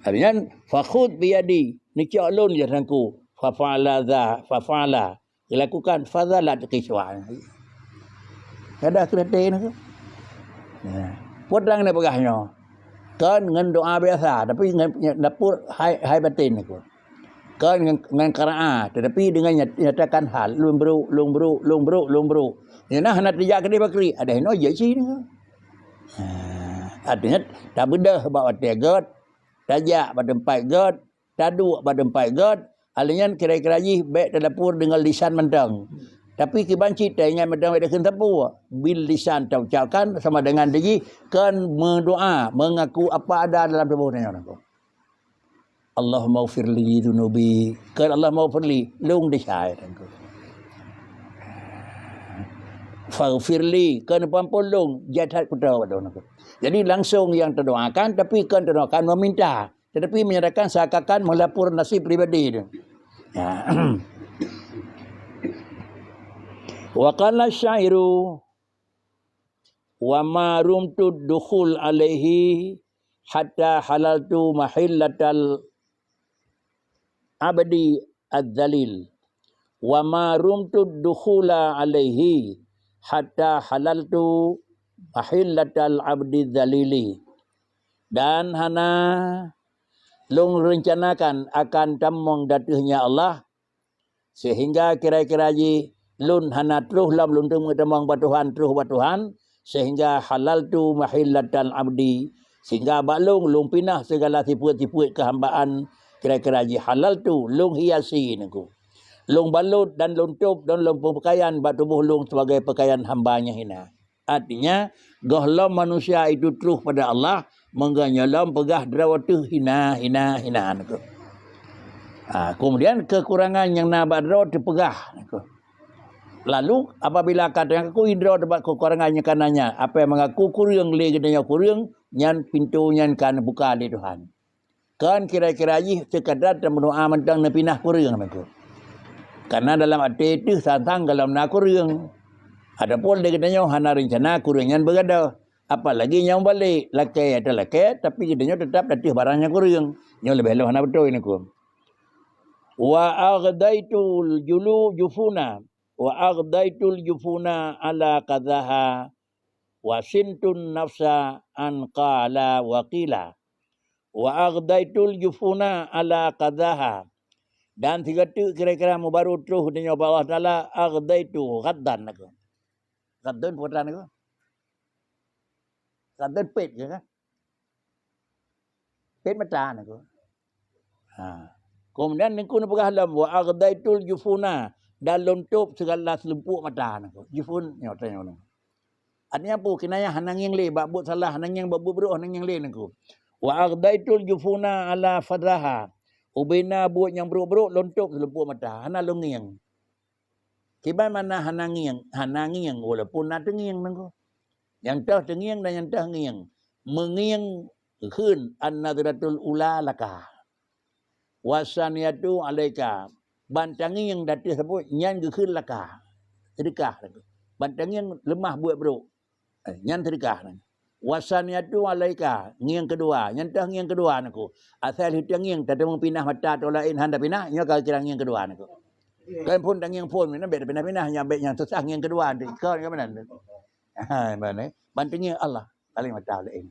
Artinya fakhud biadi. Ni cak lun je sangku. Fafa'ala dilakukan fadzalat qiswa. Ada kereta ni. Podang ni pegahnya. Kan dengan doa biasa tapi dengan dapur hai batin ni. Kan dengan qiraat tetapi dengan nyatakan hal lung bro. Yana hendak dijak kedai bakri ada heno je si ni. Artinya tak bedah bawa tegot, tajak pada empat god, taduk pada empat god, alian kira-kira ji baik dapur dengan lisan mentang. Tapi kibanci tak ingat mentang ada kentapu. Bil lisan tak ucapkan sama dengan dia kan mendoa, mengaku apa ada dalam tubuhnya orang. Allahumma ufirli dunubi. Kan Allahumma ufirli lung disai. faghfirli, kena pampulung jahat ku tahu pada orang. Jadi langsung yang terdoakan, tapi kan terdoakan meminta, tetapi menyatakan seakan-akan melapor nasib pribadi dia. Ya. Wa qala syairu wa ma rumtu dukhul alaihi hatta halaltu mahillatal abdi adzalil wa ma rumtu dukhula alaihi hatta halaltu mahillatal abdi dzalili. Dan hana long rencanakan akan tamong datuhnya Allah sehingga kira-kira ji lun hana truh lam lun tamong batuhan truh batuhan sehingga halal tu mahillatal abdi, sehingga balung lung pinah segala tipu-tipu kehambaan kira-kira ji halal tu lung hiasi niku. Lung balut dan lung tup dan lung pakaian bak tubuh lung sebagai pakaian hambanya hina. Artinya gohlam manusia itu truh pada Allah, menganyalam pegah drawatu hina niku. Kemudian kekurangan yang nak draw dipegah niku. Lalu apabila kata aku indra dapat kekurangannya kananya, apa yang mengaku kurang le gedanya kurang, nyan pintu nyan kan buka di Tuhan. Kan kira-kira ji sekadar berdoa mentang nepinah kurang niku. Karena dalam arti itu santang dalam nak kurang. Adapun le gedanya hana rencana kurangan berada. Apalagi yang balik lakai atau lakai, tapi gedanya tetap datih barangnya kurang. Yang lebih lo hana betul niku. Wa aghdaitul jufuna wa aghdaitul jufuna ala qadhaha wa sintun nafsa an qala wa qila wa aghdaitul jufuna ala qadhaha. Dan tiga tu kira-kira mubaru truh dengan Allah Taala aghdaitu ghaddan aku. Ghaddan putra aku. Ghaddan pet je kan? Pet mata aku. Kemudian niku nu pegahlam wa aghdaitul jufuna dan lontup segala selempuk mata aku. Jufun ni tanya orang. Artinya apa? Kinayah hananging le bab buat salah, hananging bab buruk, hananging le niku. Wa aghdaitul jufuna ala fadraha. Ubina buat yang buruk-buruk lontup selempuk mata. Hana lunging. Kiban mana hananging walaupun nak tenging niku. Yang tah tenging dan yang tah nging. Menging khun an-nadratul ula laka. Wasaniyatu alaika. Bantangi yang datang sebut nyan gekhun laka. Sedekah niku. Bantangi yang lemah buat buruk. Nyan sedekah niku. Wasaniyatu alaika, ngiang kedua, nyantah ngiang kedua niku. Asal hitang ngiang tak ada pindah mata atau lain handa pindah, nya kal kira ngiang kedua niku. Kan pun tang ngiang pun mana bet pindah-pindah nya bet yang susah ngiang kedua nanti. Kau ni mana? Mana? Bantunya Allah paling mata lain.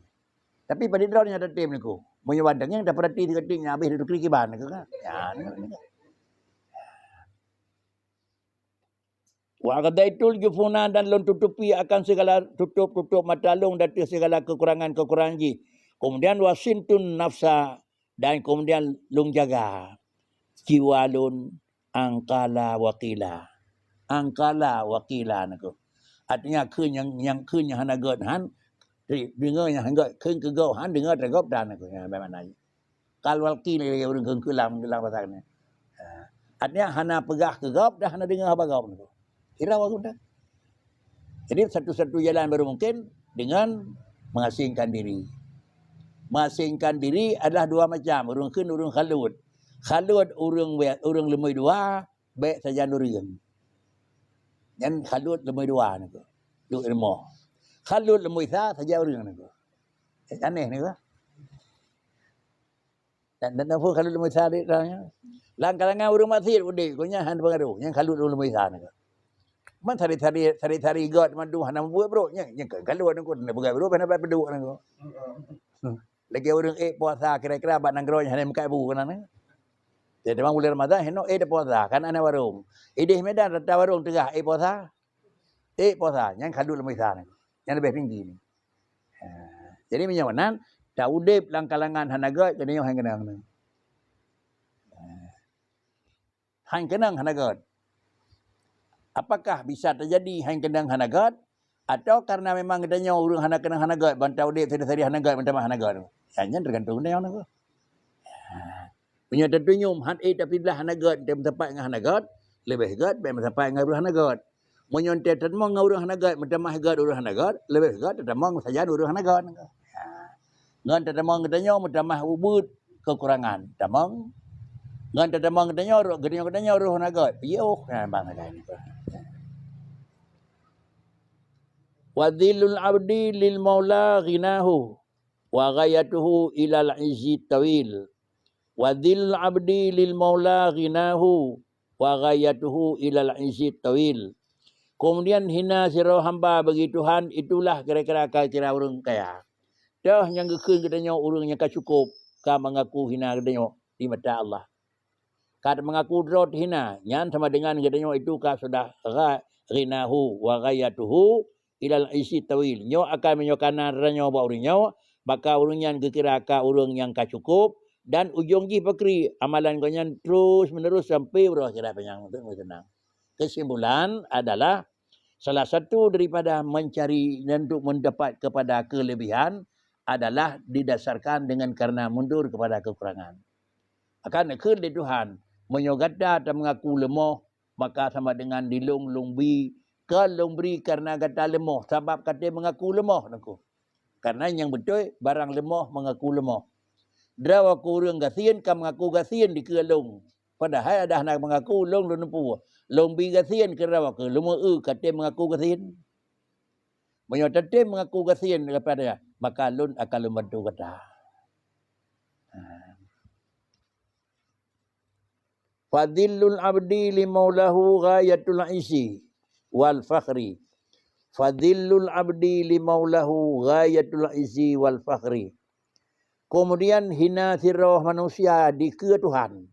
Tapi pada draw nya ada tim niku. Munyo bandang yang dapat reti tingnya habis duduk kiban niku kan. Ya niku. Wa qadaitul jufuna dan lon tutupi akan segala tutup mata lung dari segala kekurangan ji. Kemudian wasintun nafsa dan kemudian lung jaga jiwa lun angkala wakila. Angkala wakila niku. Artinya keun yang keun yang hana god han dengar yang hangga keun ke go han dengar tergop dan niku. Ya bagaimana. Kal wakil le urang keun kelam bahasa ni. Artinya hana pegah ke gop dah hana dengar apa gop niku. Kira waktu dah. Jadi satu-satu jalan baru mungkin dengan mengasingkan diri. Mengasingkan diri adalah dua macam. Urang keun, urang khalut. Khalut urang lemui dua, baik saja nurian. Dan khalut lemui dua ni ko. Duk ilmu. Khalut lemui saja urang ni ko. Aneh ni ko. Dan apa khalut lemui sa dia tanya. Lang-kalangan urang maksiat udik ko nya han pengaruh. Yang khalut lemui sa ni ko. Man tari god mandu hana buat bro nya kalau orang ko nak buat bro hana buat beduk nang ko. Lagi orang puasa kira-kira bak nangro nya hana makai bu kana ne. Jadi bang bulan Ramadan heno dah puasa kan ana warung. Idih Medan rata warung tengah puasa. Puasa yang kalau lemai sana. Yang lebih tinggi ni. Jadi menyawanan tak udip lang-kalangan hana god jadi hang kenang. Hang kenang hana god. Apakah bisa terjadi hang kendang hanagat atau karena memang adanya urang hana kenang hanagat bantau dia tadi hanagat bantau hanagat. Hanya tergantung dia orang. Punya tentunya han tapi belah hanagat dia tempat dengan hanagat lebih gat baik tempat dengan hanagat. Menyontek temang urang hanagat, metamah gad urang hanagat, lebih gad temang saja urang hanagat. Ngan temang katanya metamah ubud kekurangan. Temang ngan temang katanya urang hanagat. Yo, bang ada ni. Wadhilul abdi lil maula ghinahu wa ghayatuhu ilal izzi tawil. Wadhilul abdi lil maula ghinahu wa ghayatuhu ilal izzi tawil. Kemudian hina sira hamba bagi Tuhan, itulah kira-kira kira orang kaya. Dah yang gekun katanya orang yang cukup, ka mengaku hina katanya di mata Allah. Kad mengaku drot hina, nyan sama dengan katanya itu ka sudah ghinahu wa ghayatuhu ilal isi tawil. Nyo akan menyokana ranyo ba urinyo, maka urang yang gekira ka orang yang cukup dan ujung ji pakri amalan konyan terus menerus sampai urang kira penyang untuk senang. Kesimpulan adalah salah satu daripada mencari dan untuk mendapat kepada kelebihan adalah didasarkan dengan karena mundur kepada kekurangan. Akan kepada Tuhan menyogada dan mengaku lemah, maka sama dengan dilung lumbi ke lumbri karena kata lemah sebab kata mengaku lemah. Karena yang betul barang lemah mengaku lemah. Drawa kurang gasian ka mengaku gasian di kelung. Padahal dah nak mengaku long lu nempu. Long bi gasian ke rawa ke lumo kata mengaku gasian. Menyotate mengaku gasian kepada maka lun akan membantu kata. Fadillul abdi li maulahu ghayatul isi wal fakhri. Fadillul abdi li maulahu ghayatul isi wal fakhri. Kemudian hina sirah manusia di ke Tuhan.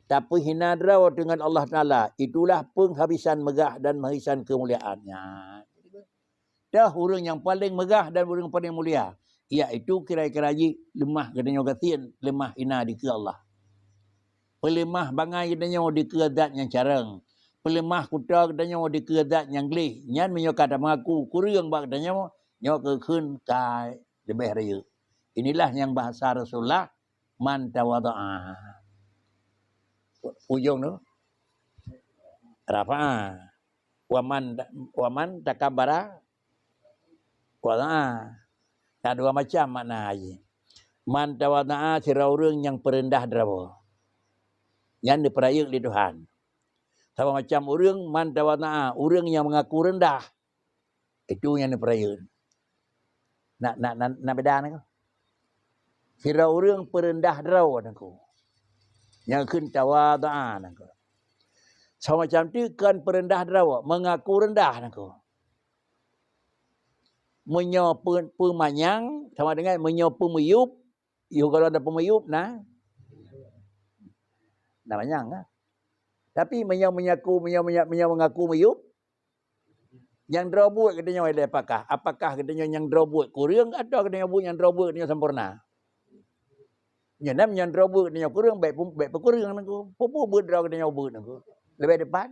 Tapi hina draw dengan Allah Ta'ala. Itulah penghabisan megah dan menghabisan kemuliaannya. Dah orang yang paling megah dan orang paling mulia. Iaitu kira-kira lemah katanya gatian. Lemah hina di ke Allah. Pelemah bangai katanya di ke zat yang carang. Pelemah kuta katanya di ke zat yang gelih. Nyan menyokata mengaku kurang bak katanya. Nyok kekun kai lebih raya. Inilah yang bahasa Rasulullah. Man tawada'ah. Ujung tu rafa'a waman takabara wada'a. Tak dua macam makna aja. Man tawada'a sira orang yang perendah drawa. Yang diperayak di Tuhan. Sama macam orang man tawada'a, orang yang mengaku rendah. Itu yang diperayak. Nak beda nak. Sira orang perendah drawa nak. Yang kun tawada'an aku. Sama macam tu kan perendah drawa, mengaku rendah aku. Menyo pemanyang sama dengan menyo pemuyup. You kalau ada pemuyup nah manyang ah. Tapi menyo mengaku meyup. Yang draw buat katanya ada apakah? Apakah katanya yang draw buat kurang atau katanya buat yang draw buat katanya sempurna? Yang yang draw buat katanya kurang baik kurang aku. Popo buat draw katanya buat aku. Lebih depan.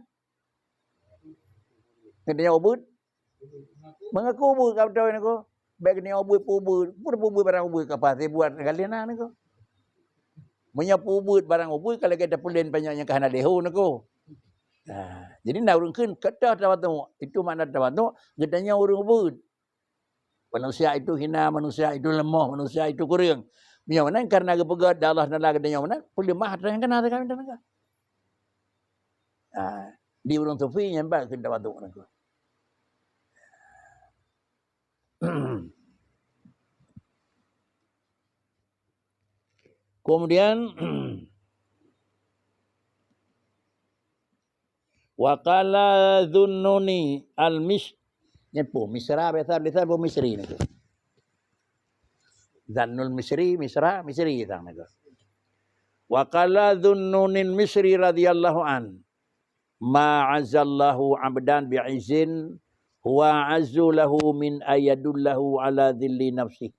Katanya buat. Mengaku buat kau tahu aku. Baik katanya buat barang buat kapal saya buat kalian aku. Menyapu buat barang buat kalau kita pulen banyaknya kahana deho aku. Nah, jadi nak urang kun kata tawatu itu makna tawatu katanya urang buat. Manusia itu hina, manusia itu lemah, manusia itu kurang. Yang mana karena kepegat Allah dan Allah katanya mana pelemah yang kena kami dan di urang sufi nyampak kun tawatu aku. Kemudian waqala dhunnuni nyepo Misra biasa pun Misri ni. Zannul Misri tang nego. Waqala dhunnunin Misri radhiyallahu an ma azallahu abdan bi'izin huwa azzu lahu min ayadullahu ala dhilli nafsi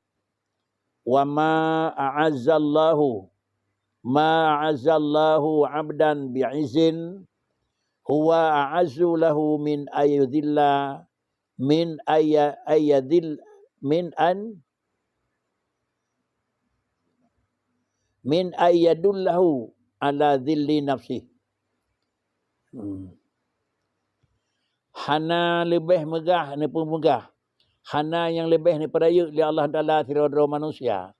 wa ma a'azzallahu abdan bi'izin huwa a'azzu lahu min ayadillah min ayadil min ayadullahu ala dhilli nafsi. hana lebih megah ni pemegah. Hana yang lebih ni peraya li Allah Taala tirada manusia.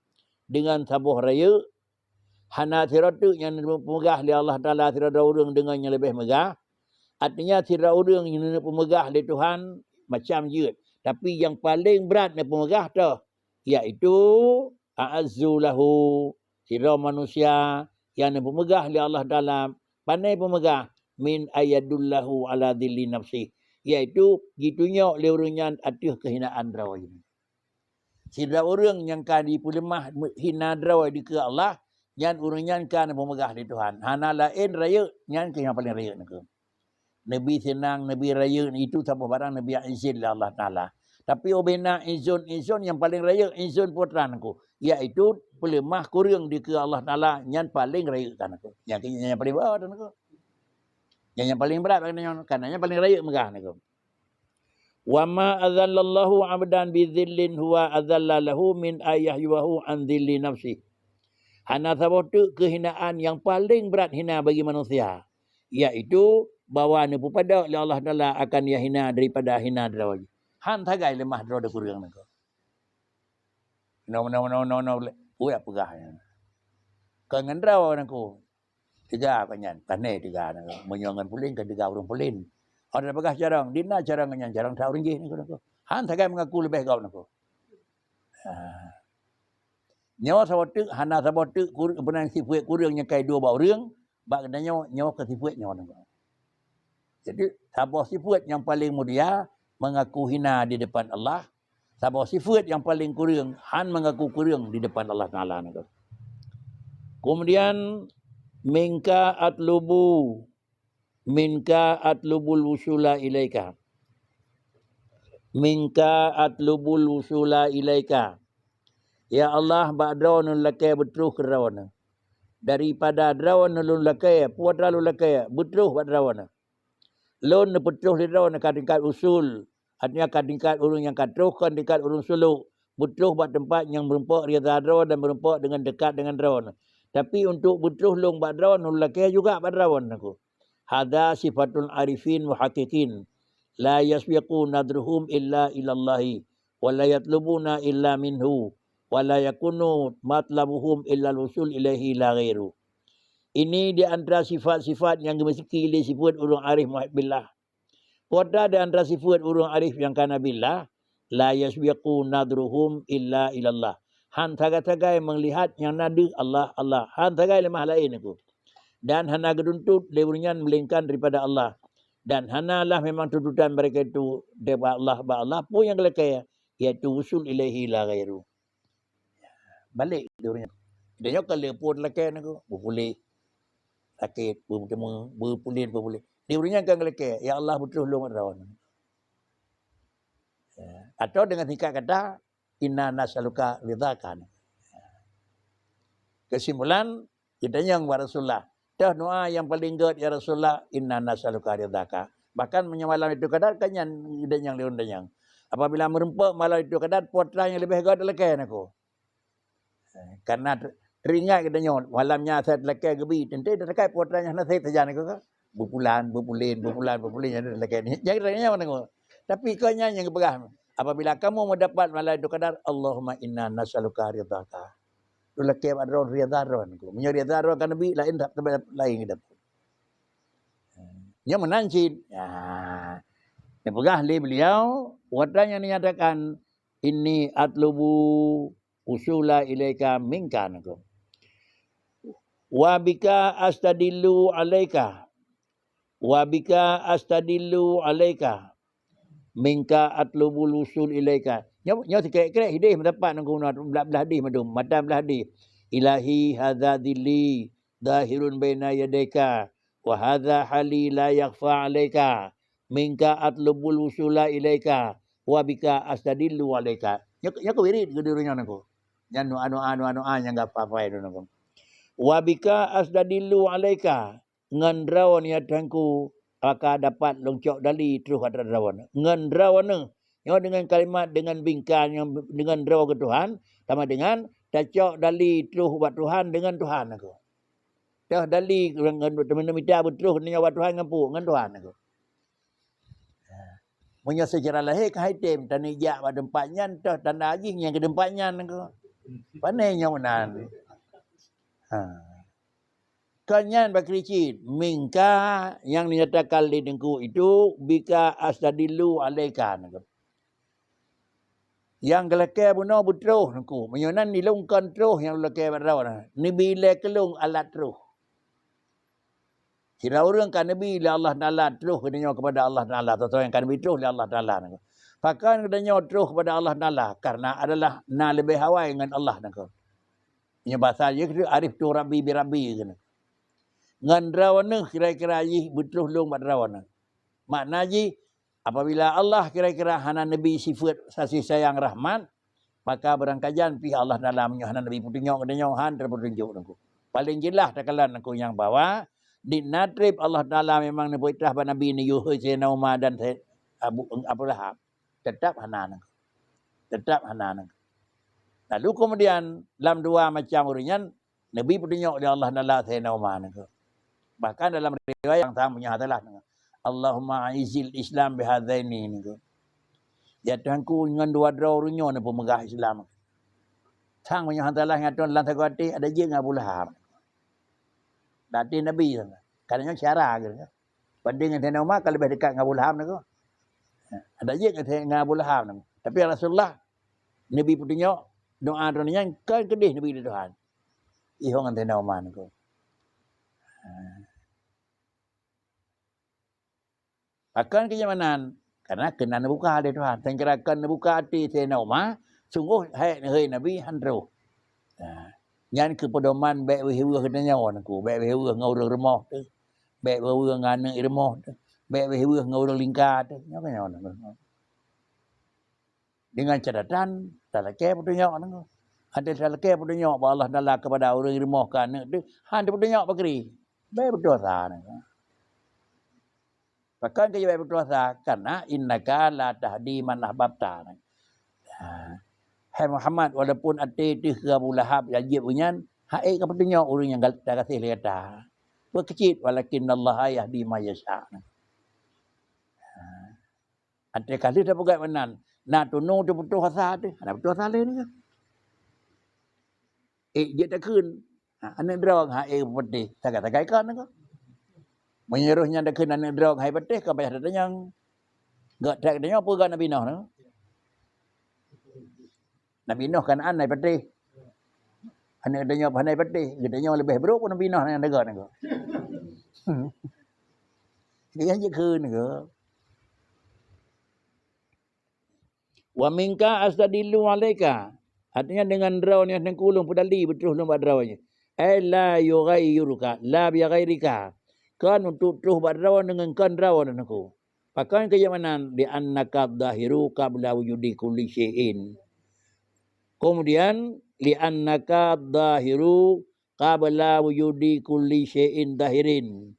Dengan sabuh raya, hana tirada yang pemegah li Allah Taala tirada urang dengan yang lebih megah. Artinya tirada urang yang pemegah li Tuhan macam je. Tapi yang paling berat ni pemegah tu iaitu a'azzu lahu, tirada manusia yang pemegah li Allah Taala pandai pemegah min ayadullahu ala dhilli nafsi, iaitu gitunya le urang atuh kehinaan draw ini. Sida orang yang kan dipulemah hina draw di ke Allah, yang urang kan pemegah di Tuhan. Hana lain raya yang ke yang paling raya nak. Nabi senang, Nabi raya itu siapa barang Nabi izin lah Allah Taala. Tapi obena izun yang paling raya izun putra aku, iaitu pulemah kurang di ke Allah Taala yang paling raya kan aku. Yang paling bawah kan aku. Yang paling berat kan yang paling raya megah aku. Wa ma adzallallahu 'abdan bi dhillin huwa adzallalahu min ayyahu an dhilli nafsi. Hana sabotu kehinaan yang paling berat hina bagi manusia, iaitu bawa ni pada Allah Taala akan ia hina daripada hina draw. Han tagai lemah draw de kurang nak. No. Oi apa gah. Kau ngan draw aku. Tiga kanyan, tanai tiga nak. Menyongan pulin ke tiga orang pulin. Ada bagah jarang, dina jarang ngan jarang tahu ringgit nak. Han tagai mengaku lebih kau nak. Nyawa sabotu hana sabotu benang sifat kurang yang kai dua bau reung, bak nyawa ke sifat nyawa nak. Jadi sabar sifat yang paling mulia mengaku hina di depan Allah. Sabar sifat yang paling kurang han mengaku kurang di depan Allah Taala. Kemudian minka atlubul wusula ilaika. Minka atlubul wusula ilaika. Ya Allah ba'draw nun lakai betruh kerawana. Daripada drawan nun lakai puat lalu lakai betruh ba'drawana. Lon betruh lidraw nak tingkat usul. Artinya tingkat urung yang katruhkan tingkat urung suluk. Betruh buat tempat yang berempak riada drawan dan berempak dengan dekat dengan drawan. Tapi untuk betruh long ba'drawan nun lakai juga ba'drawan aku. Hada sifatul arifin wa haqiqin. La yasbiqu nadruhum illa ilallahi. Wa la yatlubuna illa minhu. Wa la yakunu matlabuhum illa al-usul ilaihi la ghairu. Ini di antara sifat-sifat yang mesti disebut urang arif muhibbillah. Pada di antara sifat urang arif yang kana billah, la yasbiqu nadruhum illa ilallah. Han tagai-tagai melihat yang nadu Allah. Han tagai lemah lain aku. Dan hana geduntut leburnya melingkan daripada Allah. Dan hanalah memang tuntutan mereka itu daripada Allah pun yang kelakaya, iaitu usul ilaihi la ghairu. Balik leburnya. Dia kalau pun lakai aku, boleh sakit, berpulin. Dia berikan kelakar, ya Allah betul long rawan. Atau dengan tingkat kata, inna nasaluka ridhakan. Kesimpulan, kita yang Rasulullah. Dah doa yang paling good ya Rasulullah, inna nasaluka ridhaka. Bahkan menyamalam itu kadar, kan yang leun yang. Apabila merempak malam itu kadar, putra yang lebih good lakai aku. Karena teringat kita nyon malamnya saya lekai gebi tentu dah lekai putranya nak saya terjana ke berpulin yang lekai ni jadi tanya mana. Tapi kau nyanyi yang berah apabila kamu mendapat malam itu kadar Allahumma inna nasaluka ridhaka tu lekai badron ridharon ku menyo ridharon kan nabi lain tak lain kita nya menanci yang berah li beliau putranya menyatakan inni atlubu usula ilaika minka nakum wa bika astadillu alaika minka atlubul usul ilaika nyo sikit-sikit hidih mendapat nang guna belah hadis madum madam belah hadis ilahi hadza dilli zahirun baina yadaika wa hadza hali la yakhfa alaika minka atlubul usula ilaika wa bika astadillu alaika nyo ko wirid gedurunya nang ko nyan anu yang apa-apa itu nang wabika asdadillu alaika ngandrawan ya tangku maka dapat longcok dali terus ada rawan ngandrawan yang dengan kalimat dengan bingkan yang dengan draw ke Tuhan sama dengan tacok dali terus buat Tuhan dengan Tuhan aku dah dali dengan teman minta betul dengan buat Tuhan ngampu dengan Tuhan aku Punya sejarah lahir ke haitim. Tani jak pada empatnya. Tanda lagi yang ke empatnya. Panainya menan. Kanyan bakricit. Mingka yang dinyatakan di dengku itu. Bika astadilu alaikan. Yang kelakar bunuh butruh. Menyonan nilungkan truh yang kelakar berdawan. Ni bila kelung alat truh. Kira orang kan Nabi oleh Allah Ta'ala terus kedanya kepada Allah Ta'ala. Atau yang kan Nabi terus oleh Allah Ta'ala. Pakan kedanya terus kepada Allah Ta'ala. Karena adalah na lebih hawai dengan Allah. Ini bahasa dia kata arif tu Rabbi bi Rabbi. Ngan rawana kira-kira ji betul long mat rawana. Makna ji apabila Allah kira-kira hana Nabi sifat kasih sayang rahmat. Maka berangkajan pihak Allah Ta'ala menyuhana Nabi putunyok kedanya han terpetunjuk. Paling jelas takalan aku yang bawa. Di natrib Allah Ta'ala memang ni puitrah pada Nabi ni Yuhud Sayyidina Umar dan Abu Lahab. Tetap hanan. Tetap hanan. Lalu kemudian dalam dua macam uringan Nabi petunjuk dari Allah Ta'ala Sayyidina Umar. Bahkan dalam riwayat yang sama punya hatalah. Allahumma aizil Islam bihadzaini. Ya Tuhanku dengan dua draw urinyo ni pemegah Islam. Sang punya hatalah yang tuan dalam takwati ada je dengan Abu Lahab. Tadi Nabi sana. Kadang syarah gitu. Banding dengan Umar kalau lebih dekat dengan Abu Lahab nak. Ada je dengan Abu Lahab nak. Tapi Rasulullah Nabi petunjuk doa doanya kan kedih Nabi di Tuhan. Ihong dengan Umar nak. Akan kenyamanan karena kena buka hati Tuhan. Tengkerakan buka hati Sayyidina Umar sungguh hai Nabi handro. Yang kepedoman baik wehewah katanya orang aku. Baik wehewah dengan orang remah tu. Baik wehewah dengan anak remah tu. Baik wehewah dengan orang lingkar tu. Yang orang. Dengan catatan, tak lekar petunjuk orang aku. Ada tak lekar petunjuk bahawa Allah Ta'ala kepada orang remah ke anak tu. Ada petunjuk pakri. Baik betul sah. Bahkan kaya baik betul sah. Karena innaka la tahdi man ahbabta. Hai Muhammad, walaupun hati itu ke Abu Lahab wajib punya, hai ke petunjuk orang yang tak kasih dia kata. Berkecil, walakin Allah yahdi ma yasha. Hati kali dah pegat menan. Nak tunu tu betul asal tu. Ada betul asal ni kan. Dia tak kun. Anak drong hai putih. Tak kata kan kan. Menyeruhnya dah kun anak drong hai putih ke payah datang yang gak tak katanya apa gak Nabi Nuh tu. Nabi Nuh kan anai putih. Anak katanya pandai putih. Katanya lebih buruk pun Nabi Nuh yang negak ni ke. Dia je kun ke. Wa minka astadillu alaika. Artinya dengan draw ni yang kulung pedali betul nombor drawnya. La yughayyiruka la bi ghairika. Kan untuk terus berdraw dengan kan draw aku. Pakai kenyamanan di annaka dhahiru qabla wujudi kulli syai'in. Kemudian li annaka dhahiru qabla wujudi kulli syai'in dhahirin.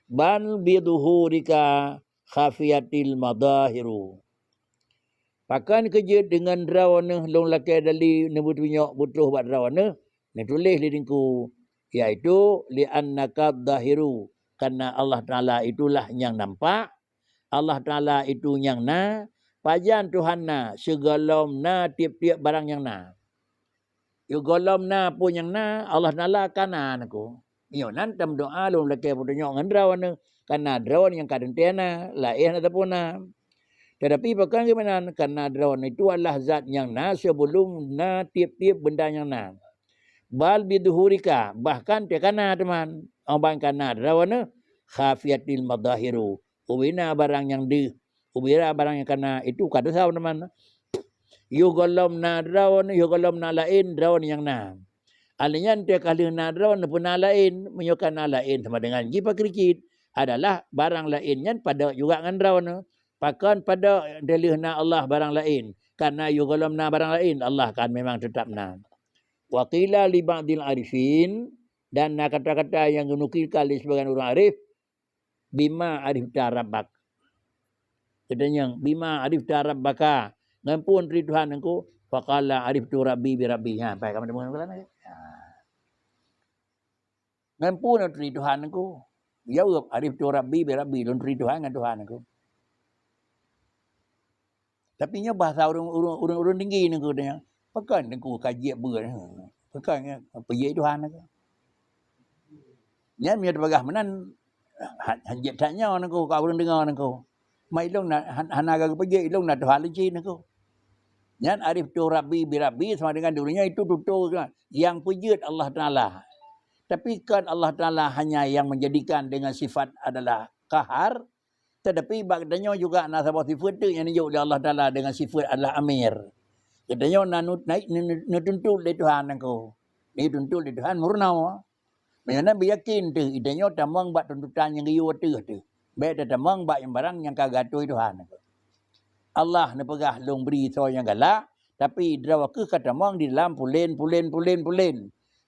Bal bi dhuhurika khafiyatil madahiru. Pakan kerja dengan drawana long lakai dali nebut minyak butuh buat drawana ni tulis di dingku iaitu li annaka dhahiru karena Allah Taala itulah yang nampak, Allah Taala itu yang na, pajan Tuhan na segalom na tiap-tiap barang yang na. Yo golom na pun yang na Allah Taala kana aku. Yo nan tam doa long lakai butuh ngan drawana karena drawana yang kadang tiana lain ataupun na. Tetapi bagaimana karena drone itu adalah zat yang na sebelum na tiap-tiap benda yang na. Bal biduhurika bahkan tekana teman. Abang kana drone khafiyatil madahiru. Ubina barang yang ubira barang yang kana itu kada sah teman. Yo golom na drone, yo golom na lain drone yang na. Alanya dia kali na drone pun na lain, menyukan na lain sama dengan jipa krikit adalah barang lainnya pada juga dengan drone. Pakan pada dalihna Allah barang lain. Karena yugalamna barang lain. Allah kan memang tetap na. Wa qila li ba'dil arifin. Dan kata-kata yang dinukilkan oleh sebagian orang arif. Bima arif rabbak. Katanya bima arif rabbaka. Ngampun dari Tuhan aku. Faqala arif tu rabbi bi rabbi. Baik kamu dengar bukan lagi. Ngampun dari Tuhan aku. Jawab arif tu rabbi bi rabbi. Dan dari Tuhan dengan Tuhan aku. Tapi nya bahasa urang tinggi ni ko dia. Pakan ku kaji ber. Pakan apa ye Tuhan ni. Nya mi bagah menan hanjat tanya ni ko ka urang dengar ni ko. Mai long na hanaga ke peje long na Tuhan leci ni ko. Nya arif tu rabbi bi rabbi sama dengan dulunya itu tutur yang pujud Allah Taala. Tapi kan Allah Taala hanya yang menjadikan dengan sifat adalah kahar. Tetapi bagdanya juga nak sabah sifat tu yang dijuk oleh Allah Taala dengan sifat adalah amir. Katanya nak naik nutuntut le Tuhan engkau. Ni tuntut le Tuhan murna. Mana biyakin tu idanya tamang bak tuntutan yang giyu tu. Baik tamang bak yang barang yang kagatoi Tuhan engkau. Allah ni pegah long beri so yang galak tapi drawa ke katamang di dalam pulen.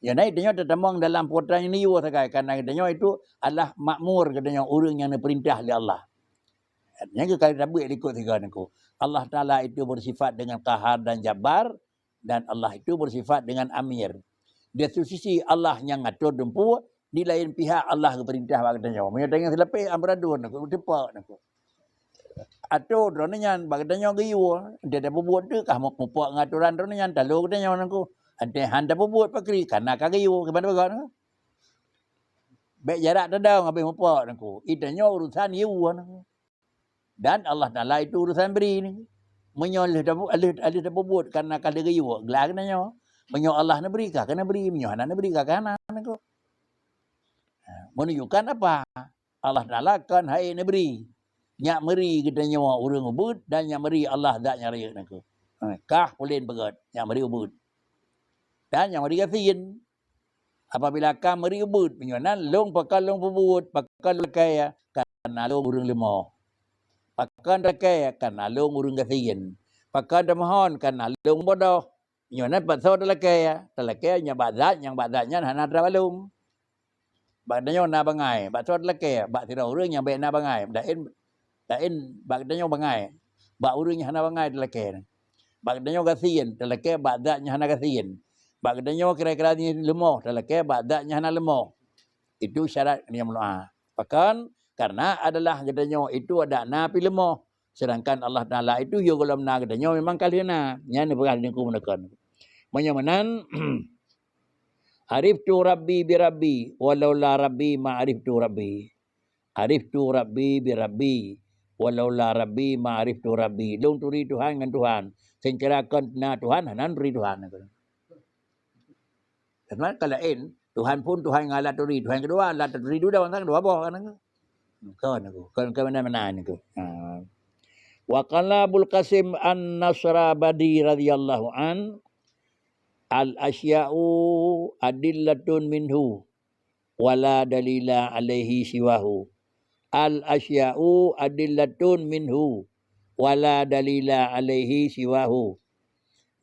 Ya naik katanya tamang dalam putra yang niu sakai karena katanya itu adalah makmur katanya orang yang diperintah oleh Allah. Yang kali rabuk ikut tiga niku. Allah Taala itu bersifat dengan qahar dan jabar dan Allah itu bersifat dengan amir. Di satu sisi Allah yang ngatur dempu, di lain pihak Allah berperintah bagdanya. Menyatakan selepas amradun niku tepak niku. Atau dronanya bagdanya giyu dia dah buat tu kah mau puak ngaturan dronanya dalu katanya niku. Ada handa buat pakri karena kagiyu ke mana bagan. Baik jarak dadang habis puak niku. Idanya urusan yu niku. Dan Allah Taala itu urusan beri ni. Menyoleh alih dah buat karena kada gayu gelar kenanya. Menyo Allah nak beri kah kena beri, menyo anak nak beri kah kana nako. Menunjukkan apa? Allah Taala kan hai nak beri. Nyak meri katanya urang ubud dan nyak meri Allah zat nya raya nako. Kah pulen begat nyak meri ubud. Dan nyak meri gasin. Apabila kah meri ubud menyo nan long pakal long ubud pakal kaya karena long urang lemah. Pakan rakai kan alung urung gasin. Pakan damahon kan alung bodoh. Nyona pasal dalakai nya bazat yang bazatnya hana drawalung. Badanya na bangai, pasal dalakai bak tira urang yang baik na bangai. Dain bagdanya bangai. Bak urang hana bangai dalakai. Bagdanya gasin dalakai bazatnya hana gasin. Bagdanya kira-kira ni lemah dalakai bazatnya hana lemah. Itu syarat yang meluah. Pakan karena adalah katanya itu ada napi lemah. Sedangkan Allah Taala itu yo golom na katanya memang kaliana. Nya ni berah niku menekan. Menyamanan ariftu rabbi bi rabbi walau la rabbi ma ariftu rabbi. Ariftu rabbi bi rabbi walau la rabbi ma ariftu rabbi. Long turi Tuhan dengan Tuhan. Sencerakan na Tuhan hanan turi Tuhan. Karena kalain Tuhan pun Tuhan ngalat turi. Tuhan kedua alat turi dua orang dua apa kan. Kan aku kan mana ni aku. Wa qala Abul Qasim An-Nasrabadi radhiyallahu an al-asya'u adillatun minhu wala dalila alaihi siwahu. Al-asya'u adillatun minhu wala dalila alaihi siwahu.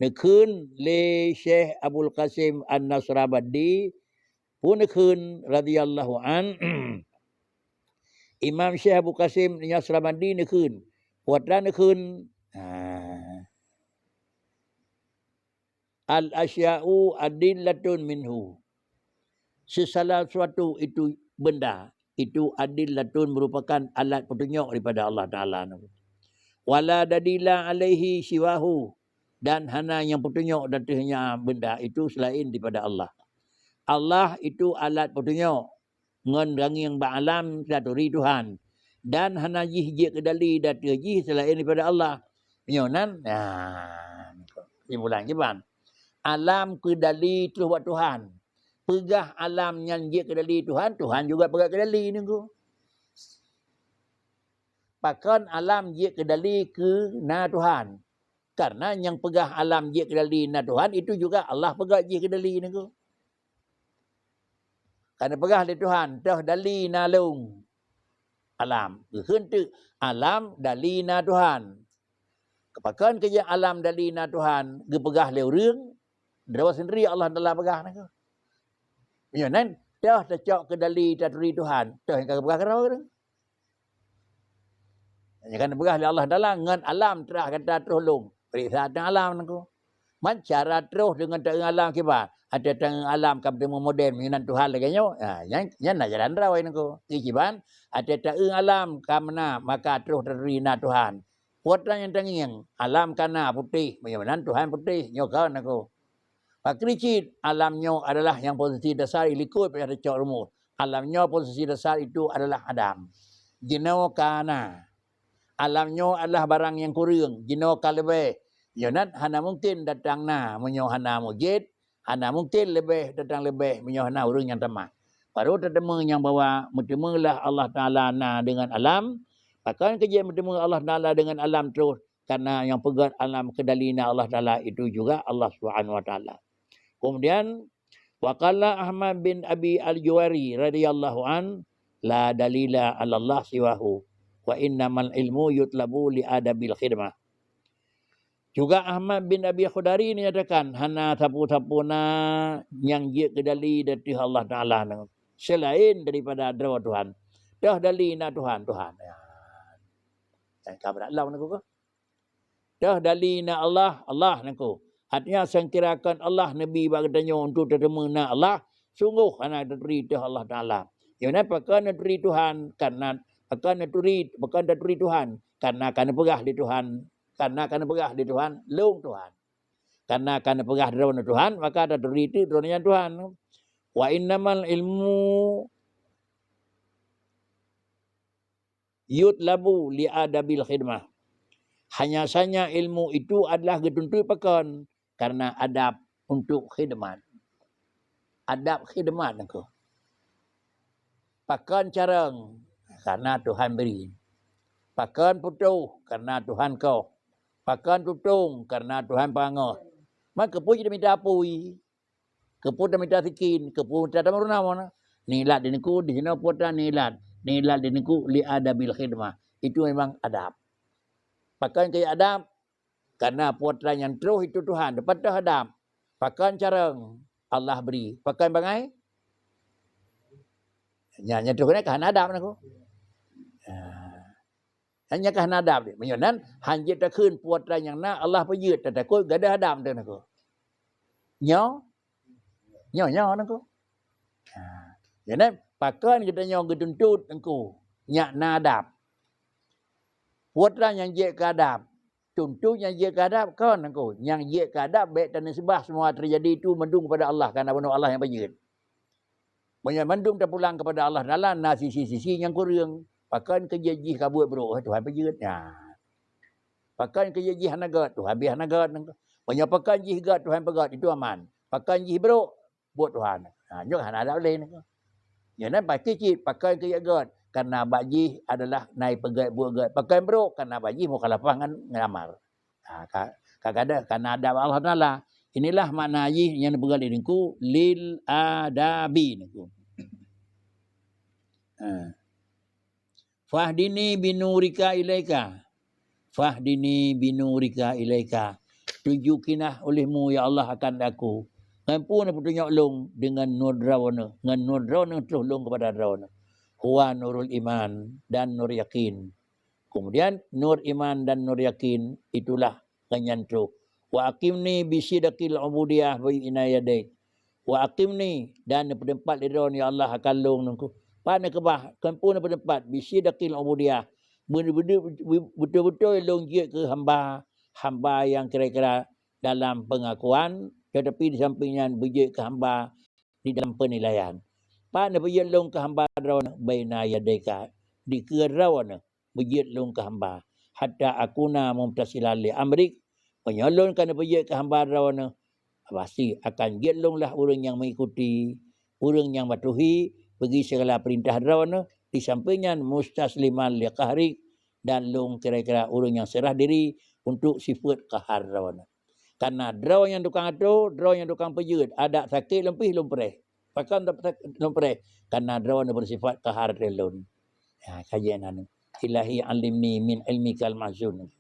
Nekun le Syekh Abul Qasim An-Nasrabadi pun nekun radhiyallahu an Imam Syekh Abu Qasim Nasrabadi ni kun. Puatran ni kun. Al-asya'u adillatun minhu. Segala sesuatu itu benda. Itu adillatun merupakan alat petunjuk daripada Allah Ta'ala. Wala dadila alaihi siwahu. Dan hana yang petunjuk datangnya benda itu selain daripada Allah. Allah itu alat petunjuk. Ngon yang ba'alam saturi Tuhan. Dan hana jih kedali datu jih selain daripada Allah. Menyonan, simpulan jeban. Alam kedali terus buat Tuhan. Pegah alam yang jih kedali Tuhan, Tuhan juga pegah kedali ni ku. Pakan alam jih kedali ke na Tuhan. Karena yang pegah alam jih kedali na Tuhan, itu juga Allah pegah jih kedali ni ku. Karena pegah dari Tuhan, dah dali nalung alam. Hentu alam dali na Tuhan. Kepakan kerja alam dali na Tuhan, gepegah leu reung, drawa sendiri Allah Taala pegah nak. Menyonan dah tercok ke dali taturi Tuhan, dah yang pegah kerau tu. Jangan pegah oleh Allah Taala ngan alam terah kata terulung. Periksa tang alam nak. Man cara terus dengan tang alam kiba. Ada tang alam kabeh moden minan Tuhan lagi nyo. Yang nak jalan rawai nako. Ikiban ada tang alam kamna maka terus terina Tuhan. Putra yang tengiang, alam kana putih, bagaimana Tuhan putih, nyokan aku. Pakricit, alamnya adalah yang posisi dasar ilikut pada cok rumus. Alamnya posisi dasar itu adalah Adam. Jino kana. Alamnya adalah barang yang kurang. Jino kalebe. Yonat hana mungkin datang na menyo hana mujid. Hana mungkin lebih datang lebih menyo hana urang yang tamah. Baru tertemu yang bawa bertemulah Allah Ta'ala na dengan alam. Bahkan kerja bertemu Allah Ta'ala dengan alam terus. Karena yang pegang alam kedalina Allah Ta'ala itu juga Allah Subhanahu Wa Ta'ala. Kemudian waqala Ahmad bin Abi Al-Juwari radhiyallahu an la dalila 'ala Allah siwahu wa innamal ilmu yutlabu li adabil khidmah. Juga Ahmad bin Abi Khudari ini nyatakan hana sapu-sapuna yang dia kedali dari Allah Taala selain daripada draw Tuhan. Dah dali na Tuhan Tuhan. Dan kabar Allah naku. Dah dali na Allah Allah naku. Artinya sangkirakan Allah Nabi bagdanya untuk terima na Allah sungguh ana dari Allah Taala. Yang apa kan dari Tuhan karena akan dari bukan dari Tuhan karena akan pegah di Tuhan. Karena akan pegah di Tuhan, lung Tuhan. Karena akan pegah di Tuhan, maka ada dari itu drone Tuhan. Wa innamal ilmu yutlabu li adabil khidmah. Hanya saja ilmu itu adalah dituntut pakan karena adab untuk khidmat. Adab khidmat aku. Pakan carang karena Tuhan beri. Pakan putuh karena Tuhan kau. Pakan tutung karena Tuhan panggah. Maka pun kita minta apui. Kepun kita minta sikin. Kepun kita minta mana. Nilat diniku di sini putra nilat. Nilat diniku li adabil khidmah. Itu memang adab. Pakan kayak adab. Karena putra yang terus itu Tuhan. Dapat dah adab. Pakan carang Allah beri. Pakan bangai. Nyanya tu kan adab aku. Hanya kerana adab dia. Menyonan hanya tak kun putra yang na Allah pejut tak takut gada adab dia nak. Nyo nak. Jadi pakan kita nyo getuntut engku nyak na adab. Putra yang je ke adab. Tuntut yang je ke adab kan engku. Yang je ke adab baik dan sebah semua terjadi itu mendung kepada Allah karena benar Allah yang pejut. Banyak mendung tak pulang kepada Allah dalam sisi-sisi yang kurang. Pakan kerja kabut bro Tuhan pejut. Pakan kerja hanagat Tuhan habis hanagat. Banyak pakan gat Tuhan pegat itu aman. Pakan bro buat Tuhan. Nyok ada lain. Jangan pakai cip pakan kerja gat karena baji adalah naik pegat buat gat. Pakan bro karena baji mau kalapangan ngamar. Kadang karena ada Allah Taala. Inilah makna haji yang dipegang diriku lil adabi niku. Fahdini binurika ilaika. Fahdini binurika ilaika. Tunjukinlah olehmu ya Allah akan aku. Ngampun petunjuk long dengan nur drawana. Dengan nur drawana terus long kepada drawana. Huwa nurul iman dan nur yakin. Kemudian nur iman dan nur yakin itulah kenyantu. Wa aqimni bisidaqil ubudiyah wa inayadaik. Wa aqimni dan tempat di dalam ya Allah akan long nungku. Pada kebah kampung pada tempat bisidaqil ubudiyah. Betul-betul long je ke hamba yang kira-kira dalam pengakuan tetapi di sampingnya berje ke hamba di dalam penilaian. Pada berje long ke hamba rawana baina yadaika di kerawana berje long ke hamba hatta akuna mumtasilan li amrik penyalon kana berje ke hamba rawana pasti akan gelonglah orang yang mengikuti orang yang patuhi bagi segala perintah rawana di sampingnya mustasliman li qahri dan long kira-kira orang yang serah diri untuk sifat qahar rawana. Karena draw yang tukang atur, draw yang tukang pejut, ada sakit lempih lumpreh. Pakan lumpreh karena draw yang bersifat qahar relon. Ya, kajian anu. Ilahi alimni min ilmikal mahzun.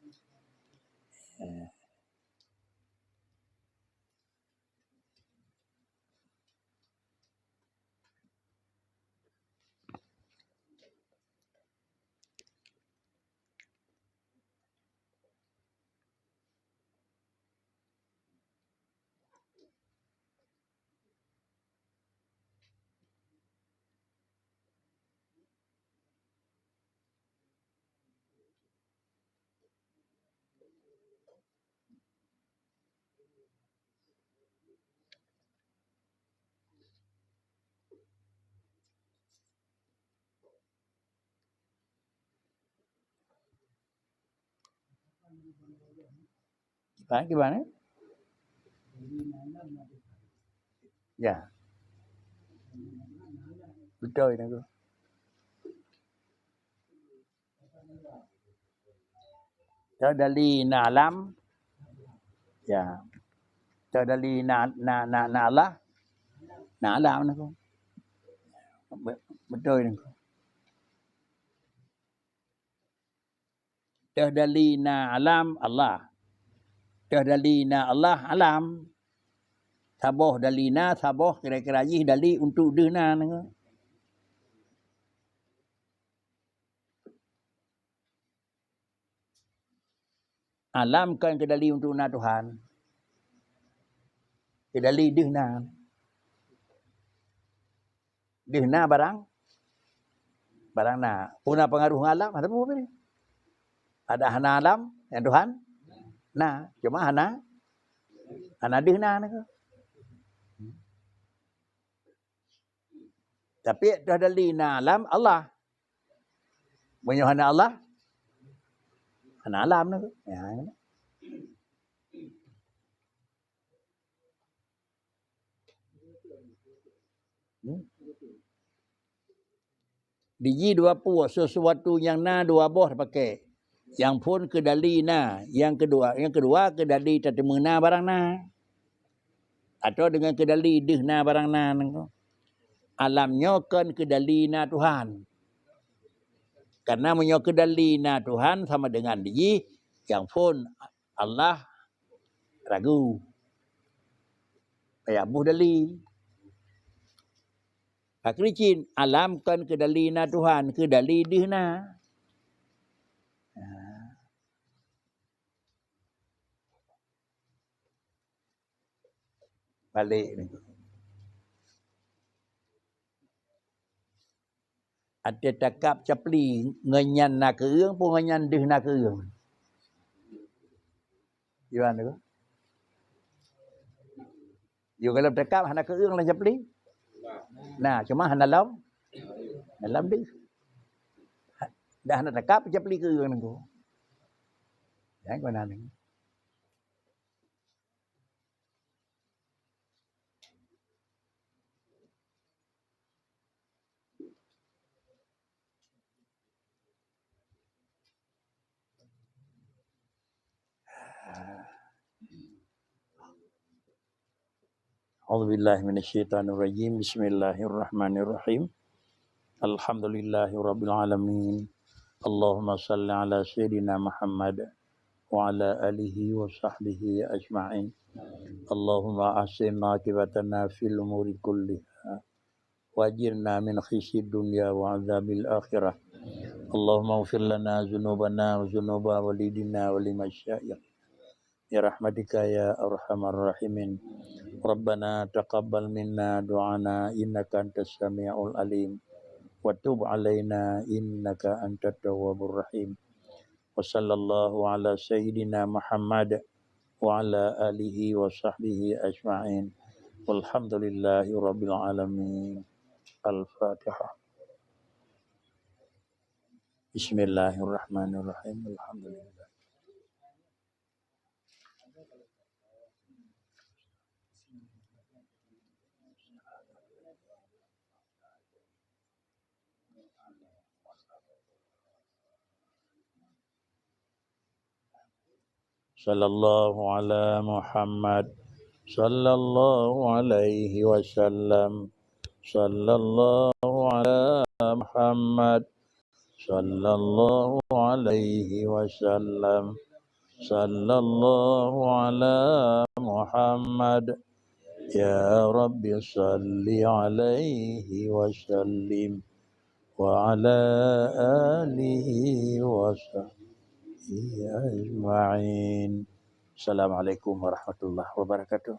Gimana? Ya, betul itu. Dari alam, ya. Dari Allah, alam itu. Betul itu. Dari alam Allah. Dari Allah alam. Saboh dalina, saboh kira-kira jih dali untuk dena ni. Alam kan kedali untuk na Tuhan. Kedali dena. Dena barang na. Puna pengaruh alam ada apa ni? Ada hana alam yang Tuhan. Nah, cuma hana dena ni. Tapi dah dalina alam Allah. Menyuhana Allah. Hana alam ni. Ya. Biji dua puas sesuatu yang na dua boh pakai. Yang pun kedali na, yang kedua kedali tatemuna barang na. Atau dengan kedali deh na barang na. Alamnya kan kedali na Tuhan. Karena menyo kedali na Tuhan sama dengan biji yang pun Allah ragu. Kayak buh dali. Akricin alam kan kedali na Tuhan, kedali deh na. Balik ni. Ada takap capli ngenyan na keung pun ngenyan deh na keung. Gimana tu? You kalau takap hana keung lah capli. Nah, cuma hana lam. Dalam deh. Dah hana takap capli keung tu. Jangan kau nak ni. A'udzubillahi minasyaitonirrajim. Bismillahirrahmanirrahim. Alhamdulillahirabbil alamin. Allahumma salli ala sayyidina Muhammad wa ala alihi wa sahbihi ajma'in. Allahumma ahsin aqibatana fil umuri kulliha wajirna min khisyid dunya wa adzabil akhirah. Allahumma ighfir lana dzunubana wa dzunuba walidina wa limasyayikh. Ya rahmatika ya arhamar rahimin. Rabbana taqabbal minna du'ana innaka antas samiul alim wa tub alaina innaka antat tawwabur rahim. Wa sallallahu ala sayyidina Muhammad wa ala alihi wa sahbihi ajma'in. Walhamdulillahi rabbil alamin. Al-Fatihah. Bismillahirrahmanirrahim. Alhamdulillah. Sallallahu ala Muhammad. Sallallahu alaihi wasallam. Sallallahu ala Muhammad. Sallallahu alaihi wasallam. Sallallahu ala Muhammad. Ya Rabbi salli alaihi wasallim. Wa ala alihi wasallam. Ajma'in. Assalamualaikum warahmatullahi wabarakatuh.